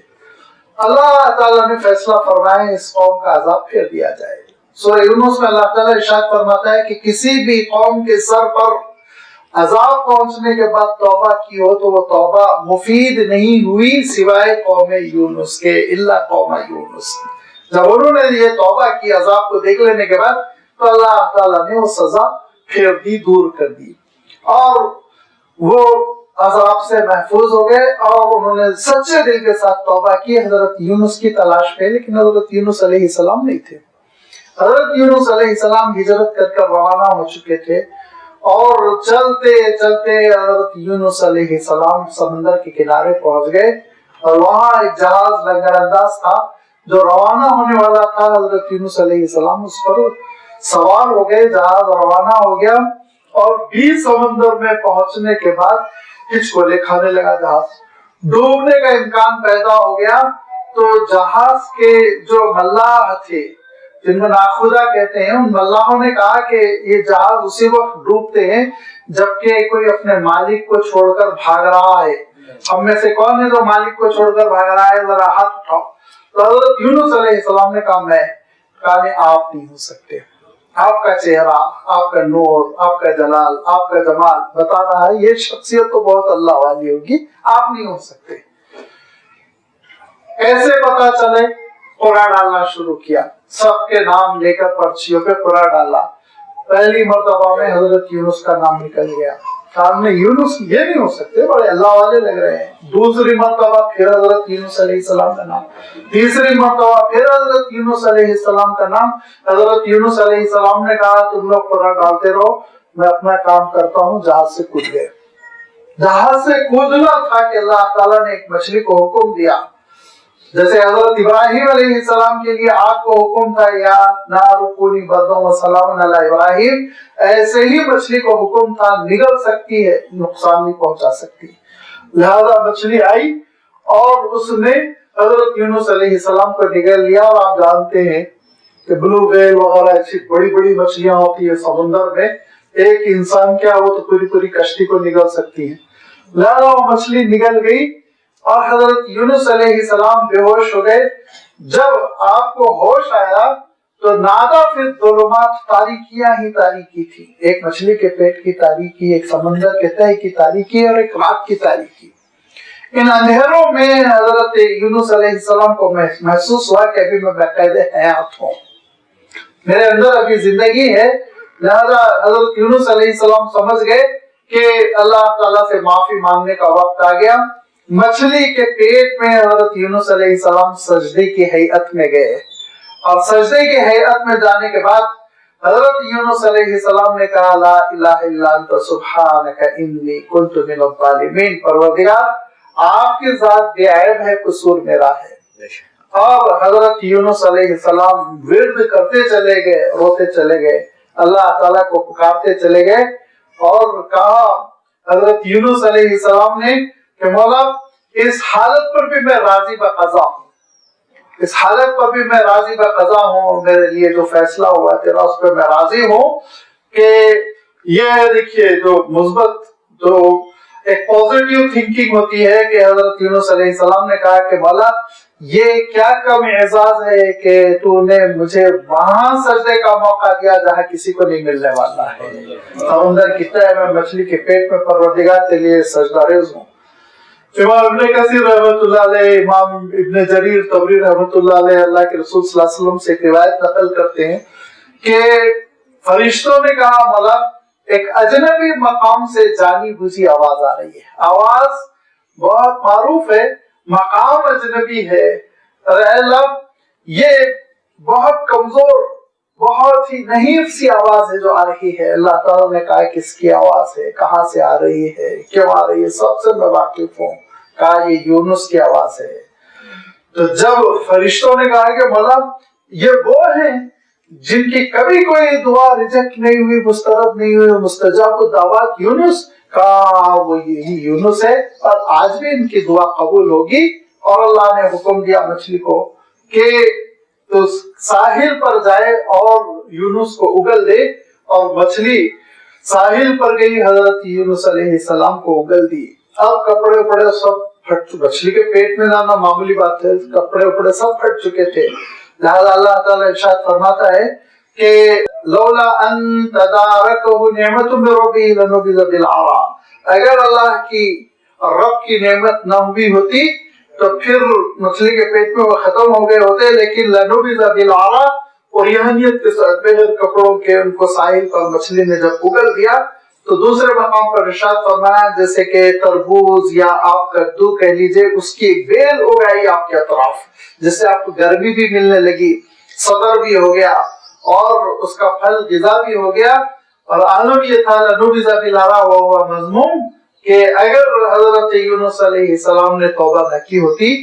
Speaker 1: اللہ تعالیٰ نے فیصلہ فرمایا اس قوم کا عذاب پھیر دیا جائے۔ سورہ یونس میں اللہ تعالیٰ ارشاد فرماتا ہے کہ کسی بھی قوم کے سر پر عذاب پہنچنے کے بعد توبہ کی ہو تو وہ توبہ مفید نہیں ہوئی سوائے قوم یونس کے، الا قوم یونس۔ جب انہوں نے یہ توبہ کی عذاب کو دیکھ لینے کے بعد تو اللہ تعالیٰ نے وہ سزا پھیر دی، دور کر دی، اور وہ عذاب سے محفوظ ہو گئے، اور انہوں نے سچے دل کے ساتھ توبہ کی حضرت یونس کی تلاش میں، لیکن حضرت یونس علیہ السلام نہیں تھے۔ حضرت یونس علیہ السلام ہجرت کر کر روانہ ہو چکے تھے، اور چلتے چلتے حضرت یونس علیہ السلام سمندر کے کنارے پہنچ گئے، اور وہاں ایک جہاز لنگر انداز تھا جو روانہ ہونے والا تھا حضرت یونس علیہ السلام اس پر سوار ہو گئے، جہاز روانہ ہو گیا اور 20 سمندر میں پہنچنے کے بعد ہچکولے کھانے لگا جہاز، ڈوبنے کا امکان پیدا ہو گیا۔ تو جہاز کے جو ملاح تھے جن کو ناخدا کہتے ہیں، ان ملاحوں نے کہا کہ یہ جہاز اسی وقت ڈوبتے ہیں جبکہ کوئی اپنے مالک کو چھوڑ کر بھاگ رہا ہے، ہم میں سے کون ہے جو مالک کو چھوڑ کر بھاگ رہا ہے، ذرا ہاتھ اٹھاؤ۔ تو حضرت یونس علیہ السلام نے کہا میں، کہا نہیں آپ نہیں ہو سکتے، آپ کا چہرہ، آپ کا نور، آپ کا جلال، آپ کا جمال بتا رہا ہے یہ شخصیت تو بہت اللہ والی ہوگی، آپ نہیں ہو سکتے۔ ایسے پتا چلے، قرآن ڈالنا شروع کیا، سب کے نام لے کر پرچیوں پہ قرآن ڈالا۔ پہلی مرتبہ میں حضرت یونس کا نام نکل گیا، سامنے یونس یہ نہیں ہو سکتے، بڑے اللہ والے لگ رہے ہیں۔ دوسری مرتبہ پھر حضرت یونس علیہ السلام کا نام، تیسری مرتبہ پھر حضرت یونس علیہ السلام کا نام۔ حضرت یونس علیہ السلام نے کہا تم لوگ قرآن ڈالتے رہو، میں اپنا کام کرتا ہوں۔ جہاز سے کود گئے۔ جہاز سے کودنا تھا کہ اللہ تعالیٰ نے ایک مچھلی کو حکم دیا، جیسے حضرت ابراہیم علیہ السلام کے لیے آگ کو حکم تھا یا نار کونی بردم و سلام علی ابراہیم، ایسے ہی مچھلی کو حکم تھا نگل سکتی ہے، نقصان نہیں پہنچا سکتی۔ لہذا مچھلی آئی اور اس نے حضرت یونس علیہ السلام کو نگل لیا۔ اور آپ جانتے ہیں کہ بلو ویل وغیرہ ایسی بڑی بڑی مچھلیاں ہوتی ہیں سمندر میں، ایک انسان کیا وہ تو پوری پوری کشتی کو نگل سکتی ہے۔ لہذا وہ مچھلی نگل گئی اور حضرت یونس علیہ السلام بے ہوش ہو گئے۔ جب آپ کو ہوش آیا تو نادا فی الظلمات، تاریکیاں ہی تاریکی تھی، ایک مچھلی کے پیٹ کی تاریکی، ایک سمندر کے تہہ کی تاریکی اور ایک رات کی تاریکی۔ ان اندھیروں میں حضرت یونس علیہ السلام کو محسوس ہوا کہ ابھی میں باقاعدہ حیات ہوں، میرے اندر ابھی زندگی ہے۔ لہذا حضرت یونس علیہ السلام سمجھ گئے کہ اللہ تعالیٰ سے معافی مانگنے کا وقت آ گیا۔ مچھلی کے پیٹ میں حضرت یونس علیہ السلام سجدے کی ہیئت میں گئے، اور سجدے کی ہیئت میں جانے کے بعد حضرت یونس علیہ السلام نے کہا لا الہ الا انت سبحانک انی کنت من الظالمین، پروردگار آپ کی ذات بے عیب ہے، قصور میرا ہے۔ اور حضرت یونس علیہ السلام ورد کرتے چلے گئے، روتے چلے گئے، اللہ تعالیٰ کو پکارتے چلے گئے، اور کہا حضرت یونس علیہ السلام نے کہ مولا اس حالت پر بھی میں راضی بقضا ہوں، اس حالت پر بھی میں راضی بقضا ہوں، میرے لیے جو فیصلہ ہوا تیرا اس پہ میں راضی ہوں۔ کہ یہ دیکھیے جو مثبت، جو ایک پوزیٹیو تھنکنگ ہوتی ہے کہ حضرت یونس علیہ السلام نے کہا کہ مولا یہ کیا کم اعزاز ہے کہ تو نے مجھے وہاں سجدے کا موقع دیا جہاں کسی کو نہیں ملنے والا ہے، سمندر کی تہہ میں مچھلی کے پیٹ میں، پروردگار کے لیے سجدہ ریز ہوں۔ امام ابن کثیر رحمۃ اللہ علیہ، امام ابن جریر طبری رحمۃ اللہ علیہ اللہ کے رسول صلی اللہ علیہ وسلم سے ایک روایت نقل کرتے ہیں کہ فرشتوں نے کہا مولا ایک اجنبی مقام سے جانی بوجھی آواز آ رہی ہے، آواز بہت معروف ہے، مقام اجنبی ہے، ارے اللہ یہ بہت کمزور، بہت ہی نحیف سی آواز ہے جو آ رہی ہے۔ اللہ تعالیٰ نے کہا کس کی آواز ہے، کہاں سے آ رہی ہے، کیوں آ رہی ہے، سب سے میں واقف ہوں۔ کہا یہ یونس کی آواز ہے۔ تو جب فرشتوں نے کہا کہ مولا یہ وہ ہیں جن کی کبھی کوئی دعا ریجیکٹ نہیں ہوئی، مسترد نہیں ہوئی، مستجاب الدعوات یونس، کہا وہ یہی یونس ہے اور آج بھی ان کی دعا قبول ہوگی۔ اور اللہ نے حکم دیا مچھلی کو کہ تو ساحل پر جائے اور یونس کو اگل دے، اور مچھلی ساحل پر گئی، حضرت یونس علیہ السلام کو اگل دی۔ اب کپڑے اپڑے سب پھٹ، مچھلی کے پیٹ میں جانا معمولی بات ہے، کپڑے اپڑے سب پھٹ چکے تھے۔ لہذا اللہ تعالیٰ ارشاد فرماتا ہے کہ لولا ان تدارکہ نعمت من ربہ لنبذ بالعراء، اگر اللہ کی رب کی نعمت نہ ہوئی ہوتی تو پھر مچھلی کے پیٹ میں وہ ختم ہو گئے ہوتے، لیکن لنبذ بالعراء، اور یہانیت کے ساتھ بغیر کپڑوں کے ان کو ساحل پر مچھلی نے جب اگل دیا تو دوسرے مقام پر ارشاد فرمایا جیسے کہ تربوز یا آپ کدو کہہ لیجئے، اس کی بیل اگائی آپ کے اطراف، جس سے آپ کو گرمی بھی ملنے لگی، صدر بھی ہو گیا اور اس کا پھل غذا بھی ہو گیا۔ اور عالم یہ تھا لنبذ بالعراء وهو مذموم، کہ اگر حضرت یونس علیہ السلام نے توبہ نہ کی ہوتی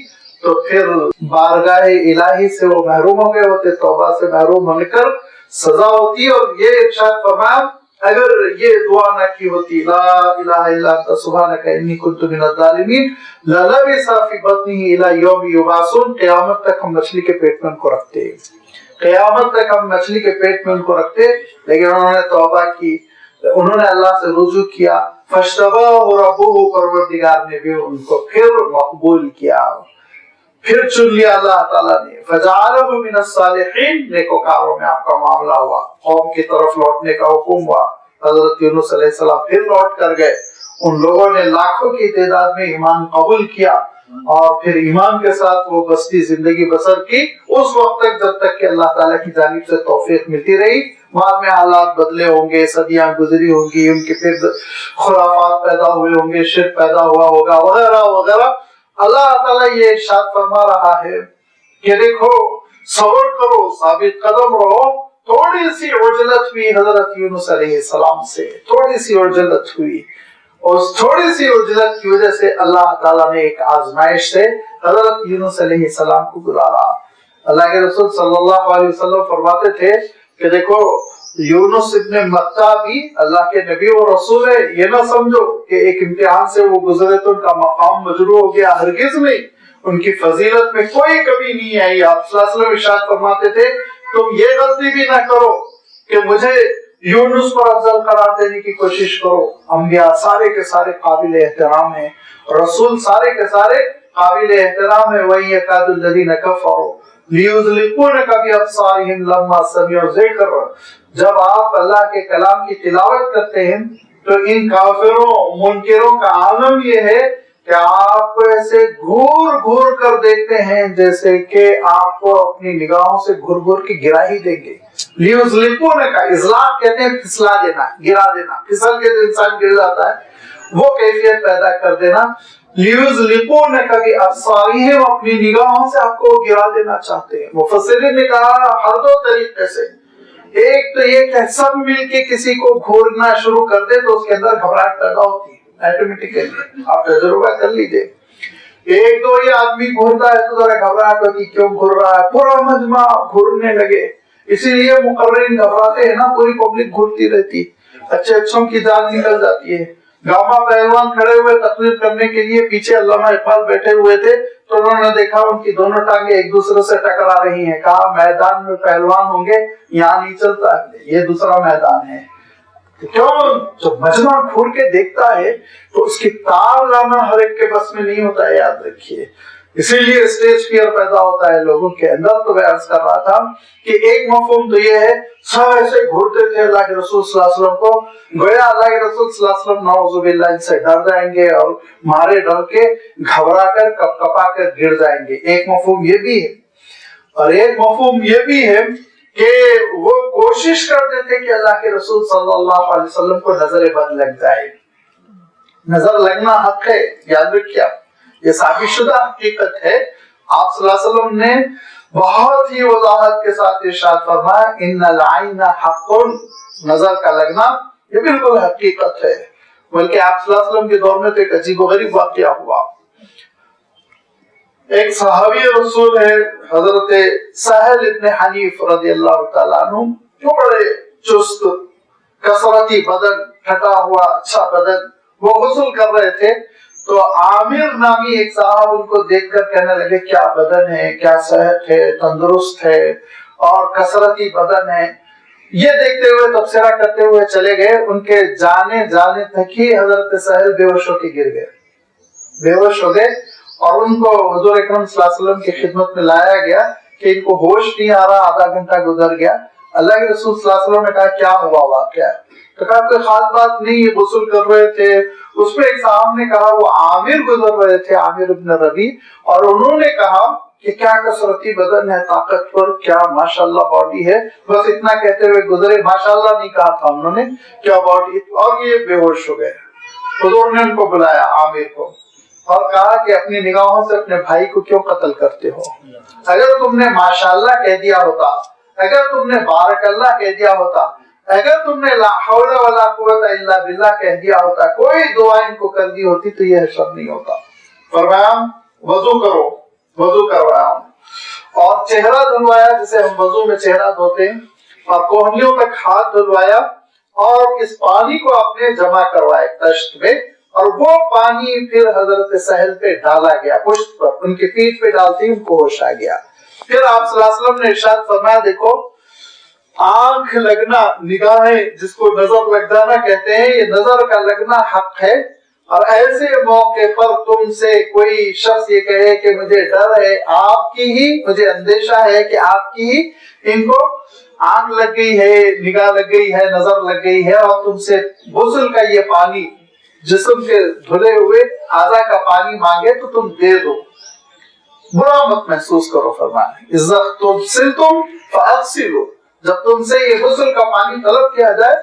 Speaker 1: تو پھر بارگاہ الہی سے وہ محروم ہو گئے ہوتے، توبہ سے محروم ہونے کر سزا ہوتی ہے۔ اور یہ ارشاد فرمایا اگر یہ دعا نہ کی ہوتی لا الہ الا انت سبحانک انی کنت من الظالمین للبث فی بطنہ الی یوم یبعثون، قیامت تک ہم مچھلی کے پیٹ میں ان کو رکھتے، قیامت تک ہم مچھلی کے پیٹ میں ان کو رکھتے، لیکن انہوں نے توبہ کی، انہوں نے اللہ سے رجوع کیا، فاجتباہ ربہ، پروردگار نے بھی ان کو پھر مقبول کیا، پھر چن لیا اللہ تعالیٰ نے، فجعلہ من الصالحین، نیکوکاروں میں آپ کا معاملہ ہوا، قوم کی طرف لوٹنے کا حکم ہوا۔ حضرت یونس علیہ السلام پھر لوٹ کر گئے، ان لوگوں نے لاکھوں کی تعداد میں ایمان قبول کیا اور پھر ایمان کے ساتھ وہ بستی زندگی بسر کی اس وقت تک جب تک کہ اللہ تعالیٰ کی جانب سے توفیق ملتی رہی۔ بعد میں حالات بدلے ہوں گے، صدیاں گزری ہوں گی، ان کے پھر خرافات پیدا ہوئے ہوں گے، شرک پیدا ہوا ہوگا وغیرہ وغیرہ۔ اللہ تعالیٰ یہ ارشاد فرما رہا ہے کہ دیکھو صبر کرو، ثابت قدم رہو۔ تھوڑی سی عجلت ہوئی حضرت یونس علیہ السلام سے، تھوڑی سی عجلت ہوئی، اس تھوڑی سی عجلت کی وجہ سے اللہ تعالیٰ نے ایک آزمائش سے حضرت یونس علیہ السلام کو گزارا۔ اللہ کے رسول صلی اللہ علیہ وسلم فرماتے تھے کہ دیکھو یونس ابن متہ بھی اللہ کے نبی و رسول ہے، یہ نہ سمجھو کہ ایک امتحان سے وہ گزرے تو ان کا مقام مجروح ہو گیا، ہرگز نہیں، ان کی فضیلت میں کوئی کمی نہیں آئی۔ آپ صلی اللہ علیہ وسلم ارشاد فرماتے تھے تم یہ غلطی بھی نہ کرو کہ مجھے یونس پر افضل قرار دینے کی کوشش کرو، انبیاء سارے کے سارے قابل احترام ہیں، رسول سارے کے سارے قابل احترام ہیں۔ وَإِن يَكَادُ الَّذِينَ كَفَرُوا لِيُزْلِقُونَكَ بِأَبْصَارِهِمْ لَمَّا سَمِعُوا الذِّكْرَ، جب آپ اللہ کے کلام کی تلاوت کرتے ہیں تو ان کافروں منکروں کا عالم یہ ہے کہ آپ کو ایسے گھور گھور کر دیکھتے ہیں جیسے کہ آپ کو اپنی نگاہوں سے گھور گھور کے گرا ہی دیں گے۔ لیُزْلِقُونَكَ، اِزلاق کہتے ہیں پھسلا دینا، گرا دینا، پھسل کے جو انسان گر جاتا ہے وہ کیفیت پیدا کر دینا۔ لیُزْلِقُونَكَ بِأَبْصَارِهِمْ، اپنی نگاہوں سے آپ کو گرا دینا چاہتے ہیں۔ مفسرین نے کہا ہر دو طریقے سے، ایک تو یہ کہ سب مل کے کسی کو گھورنا شروع کر دے تو اس کے اندر گھبراہٹ پیدا ہوتی ہے آٹومیٹیکلی، آپ تجربہ کر لیجئے۔ ایک دو یہ آدمی گھورتا ہے تو ذرا گھبراہٹ ہوتی، کیوں گھور رہا ہے، پورا مجمع گھورنے لگے، اسی لیے مقررین گھبراتے ہیں نا، پوری پبلک گھورتی رہتی، اچھے اچھوں کی جان نکل جاتی ہے۔ گاما پہلوان کھڑے ہوئے تقریر کرنے کے لیے، پیچھے علامہ اقبال بیٹھے ہوئے تھے تو انہوں نے دیکھا ان کی دونوں ٹانگیں ایک دوسرے سے ٹکرا رہی ہیں، کہا میدان میں پہلوان ہوں گے، یہاں نہیں چلتا ہے، یہ دوسرا میدان ہے۔ کیوں؟ جب مجمع گھور کے دیکھتا ہے تو اس کی تار لانا ہر ایک کے بس میں نہیں ہوتا ہے، یاد رکھیے، اسی لیے اسٹیج فیئر پیدا ہوتا ہے لوگوں کے اندر۔ تو میں عرض کر رہا تھا کہ ایک مفہوم تو یہ ہے سب ایسے گھورتے تھے اللہ کے رسول صلی اللہ علیہ وسلم کو، گویا اللہ کے رسول صلی اللہ علیہ وسلم نعوذ باللہ ان سے ڈر جائیں گے اور مارے ڈر کے گھبرا کر کپ کپا کر گر جائیں گے، ایک مفہوم یہ بھی ہے۔ اور ایک مفہوم یہ بھی ہے کہ وہ کوشش کرتے تھے کہ اللہ کے رسول صلی اللہ علیہ وسلم کو نظر بد لگ جائے۔ نظر لگنا حق ہے، یاد رکھیے، یہ ثابت شدہ حقیقت ہے۔ آپ صلی اللہ علیہ وسلم نے بہت ہی وضاحت کے ساتھ ارشاد فرمایا ان العین حق، نظر کا لگنا یہ بالکل حقیقت ہے۔ بلکہ آپ صلی اللہ علیہ وسلم کے دور میں تو ایک عجیب و غریب واقعہ ہوا۔ ایک صحابی رسول ہے حضرت سہل ابن حنیف رضی اللہ تعالیٰ عنہ، جو بڑے چست کثرتی بدن، پھٹا ہوا اچھا بدن، وہ غسل کر رہے تھے تو عامر نامی ایک صاحب ان کو دیکھ کر کہنے لگے کیا بدن ہے، کیا صحت ہے، تندرست ہے اور کثرتی بدن ہے۔ یہ دیکھتے ہوئے تبصرہ کرتے ہوئے چلے گئے، ان کے جانے تک ہی حضرت سہل بے ہوش ہو کے گر گئے، بے ہوش ہو گئے، اور ان کو حضور اکرم صلی اللہ علیہ وسلم کی خدمت میں لایا گیا کہ ان کو ہوش نہیں آ رہا، آدھا گھنٹہ گزر گیا۔ اللہ کے رسول صلی اللہ علیہ وسلم نے کہا کیا ہوا واقعہ ہے؟ تو کہا کوئی خاص بات نہیں، یہ غسل کر رہے تھے، اس میں ایک صاحب نے کہا وہ عامر گزر رہے تھے، عامر ابن ربی، اور انہوں نے کہا کہ کیا کثرتی بدن ہے، طاقتور، کیا ماشاءاللہ باڈی ہے، بس اتنا کہتے ہوئے گزرے، ماشاءاللہ نہیں کہا تھا انہوں نے، کیا باڈی، اور یہ بے ہوش ہو گئے۔ حضور نے ان کو بلایا عامر کو اور کہا کہ اپنی نگاہوں سے اپنے بھائی کو کیوں قتل کرتے ہو؟ اگر تم نے ماشاءاللہ کہہ دیا ہوتا، اگر تم نے بارک اللہ کہہ دیا ہوتا، اگر تم نے لا حول ولا قوت الا باللہ کہہ دیا ہوتا، کوئی دعا ان کو کر دی ہوتی تو یہ حشر نہیں ہوتا۔ فرمایا وضو کرو، وضو کروایا ہوں، اور چہرہ دھلوایا جسے ہم وضو میں چہرہ دھوتے ہیں، اور کوہنیوں تک ہاتھ دھلوایا، اور اس پانی کو آپ نے جمع کروایا تشت میں، اور وہ پانی پھر حضرت سہل پہ ڈالا گیا، پشت پر ان کی پیٹھ پہ ڈالتے ہی ان کو ہوش آ گیا۔ پھر آپ صلی اللہ علیہ وسلم نے ارشاد فرمایا، دیکھو آنکھ لگنا، نگاہیں جس کو نظر لگ جانا کہتے ہیں، یہ نظر کا لگنا حق ہے، اور ایسے موقع پر تم سے کوئی شخص یہ کہے کہ مجھے ڈر ہے آپ کی ہی، مجھے اندیشہ ہے کہ آپ کی ہی ان کو آنکھ لگ گئی ہے، نگاہ لگ گئی ہے، نظر لگ گئی ہے، اور تم سے غسل کا یہ پانی جسم کے دھلے ہوئے اعضاء کا پانی مانگے تو تم دے دو، برا مت محسوس کرو۔ فرمایا اذا اغتسلتم فاغسلوا، جب تم سے یہ غسل کا پانی طلب کیا جائے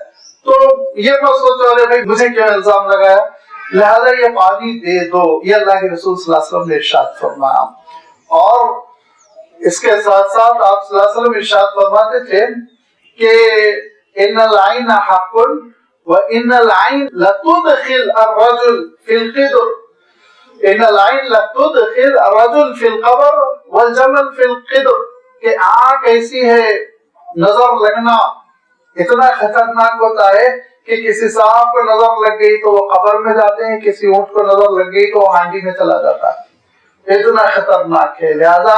Speaker 1: تو یہ مت سوچو ارے بھائی مجھے کیوں الزام لگایا، لہذا یہ پانی دے دو، یہ اللہ کے رسول صلی اللہ علیہ وسلم نے ارشاد فرمایا۔ اور اس کے ساتھ ساتھ آپ صلی اللہ علیہ وسلم ارشاد فرماتے تھے کہ ان العین حق وان العین لتدخل الرجل فی القدر، ان العین لتدخل الرجل فی القبر والجمل فی القدر، کہ آنکھ ایسی ہے، نظر لگنا اتنا خطرناک ہوتا ہے کہ کسی صاحب کو نظر لگ گئی تو وہ قبر میں جاتے ہیں، کسی اونٹ کو نظر لگ گئی تو وہ ہانڈی میں چلا جاتا ہے، اتنا خطرناک ہے۔ لہذا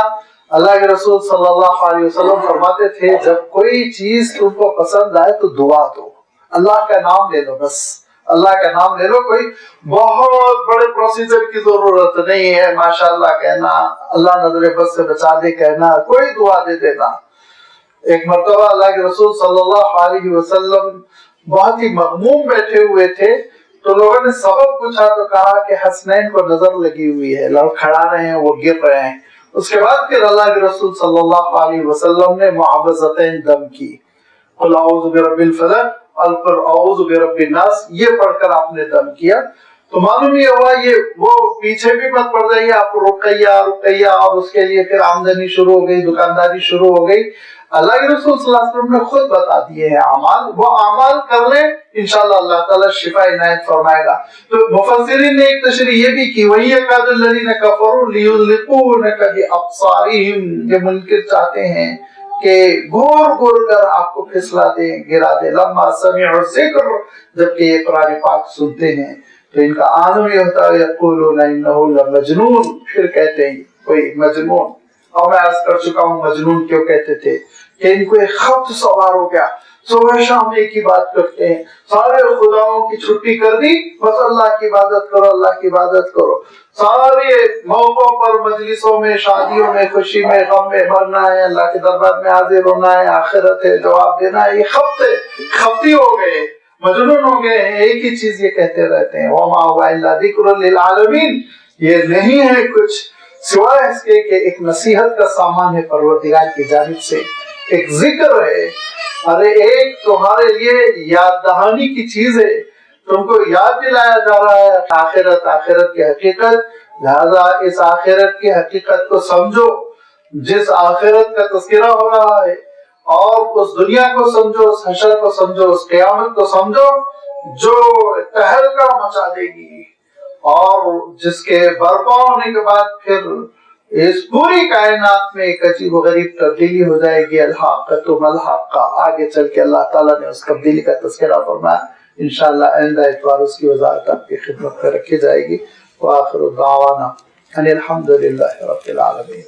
Speaker 1: اللہ کے رسول صلی اللہ علیہ وسلم فرماتے تھے جب کوئی چیز تم کو پسند آئے تو دعا دو، اللہ کا نام لے لو، بس اللہ کا نام لے لو، کوئی بہت بڑے پروسیجر کی ضرورت نہیں ہے، ماشاءاللہ کہنا، اللہ نظر بد سے بچا دے کہنا، کوئی دعا دے دینا۔ ایک مرتبہ اللہ کے رسول صلی اللہ علیہ وسلم بہت ہی مغموم بیٹھے ہوئے تھے، تو لوگوں نے سبب پوچھا تو کہا کہ حسنین کو نظر لگی ہوئی ہے، لوگ کھڑا رہے ہیں، وہ گر رہے ہیں۔ اس کے بعد پھر اللہ کے رسول صلی اللہ علیہ وسلم نے معوذتین دم کی، قل اعوذ برب الفلق اور قل اعوذ برب الناس، یہ پڑھ کر آپ نے دم کیا۔ تو معلوم یہ ہوا یہ وہ پیچھے بھی مت پڑ جائیے آپ رقیہ رقیہ، اور اس کے لیے پھر آمدنی شروع ہو گئی، دکانداری شروع ہو گئی۔ اللہ کے رسول صلی اللہ علیہ وسلم نے خود بتا دیے ہیں اعمال، وہ اعمال کر لیں انشاءاللہ اللہ تعالیٰ شفا عنایت فرمائے گا۔ تو مفسرین نے ایک تشریح یہ بھی کی، وَإِن يَكَادُ الَّذِينَ كَفَرُوا لِيُزْلِقُونَكَ بِأَبْصَارِهِمْ، یہ منکر چاہتے ہیں کہ گور گور کر آپ کو پھسلا دیں، گرا دیں، لما سمعوا الذکر، جبکہ یہ قرآن پاک سنتے ہیں تو ان کا عالم یہ ہوتا ہے یقولون انه لمجنون، پھر کہتے ہیں کوئی مجنون۔ اور میں عرض کر چکا ہوں مجنون کیوں کہتے تھے کہ ان کو ایک خبط سوار ہو گیا، صبح شام ایک ہی بات کرتے ہیں، سارے خداؤں کی چھٹی کر دی، بس اللہ کی عبادت کرو، اللہ کی عبادت کرو، سارے موقعوں پر مجلسوں میں، شادیوں میں، خوشی میں، غم میں مرنا ہے، اللہ کے دربار میں حاضر ہونا ہے، آخرت ہے، جواب دینا ہے، یہ خبطی ہو گئے، مجنون ہو گئے ہیں، ایک ہی چیز یہ کہتے رہتے ہیں، وَمَا هُوَ إِلَّا ذِكْرٌ لِلْعَالَمِينَ، یہ نہیں ہے کچھ سوائے اس کے کہ ایک نصیحت کا سامان ہے پروردگار کی جانب سے، ایک ذکر ہے، ارے ایک تمہارے لیے یاد دہانی کی چیز ہے، تم کو یاد دلایا جا رہا ہے آخرت کی حقیقت، لہذا اس آخرت کی حقیقت کو سمجھو، جس آخرت کا تذکرہ ہو رہا ہے، اور اس دنیا کو سمجھو، اس حشر کو سمجھو، اس قیامت کو سمجھو جو تہلکہ مچا دے گی، اور جس کے برپا ہونے کے بعد پھر اس پوری کائنات میں ایک عجیب و غریب تبدیلی ہو جائے گی، الحاقۃ ملحقہ، آگے چل کے اللہ تعالیٰ نے اس تبدیلی کا تذکرہ فرمایا، انشاءاللہ آئندہ اتوار اس کی وضاحت آپ کی خدمت میں رکھی جائے گی۔ وآخر دعوانا ان الحمد للہ رب العالمین۔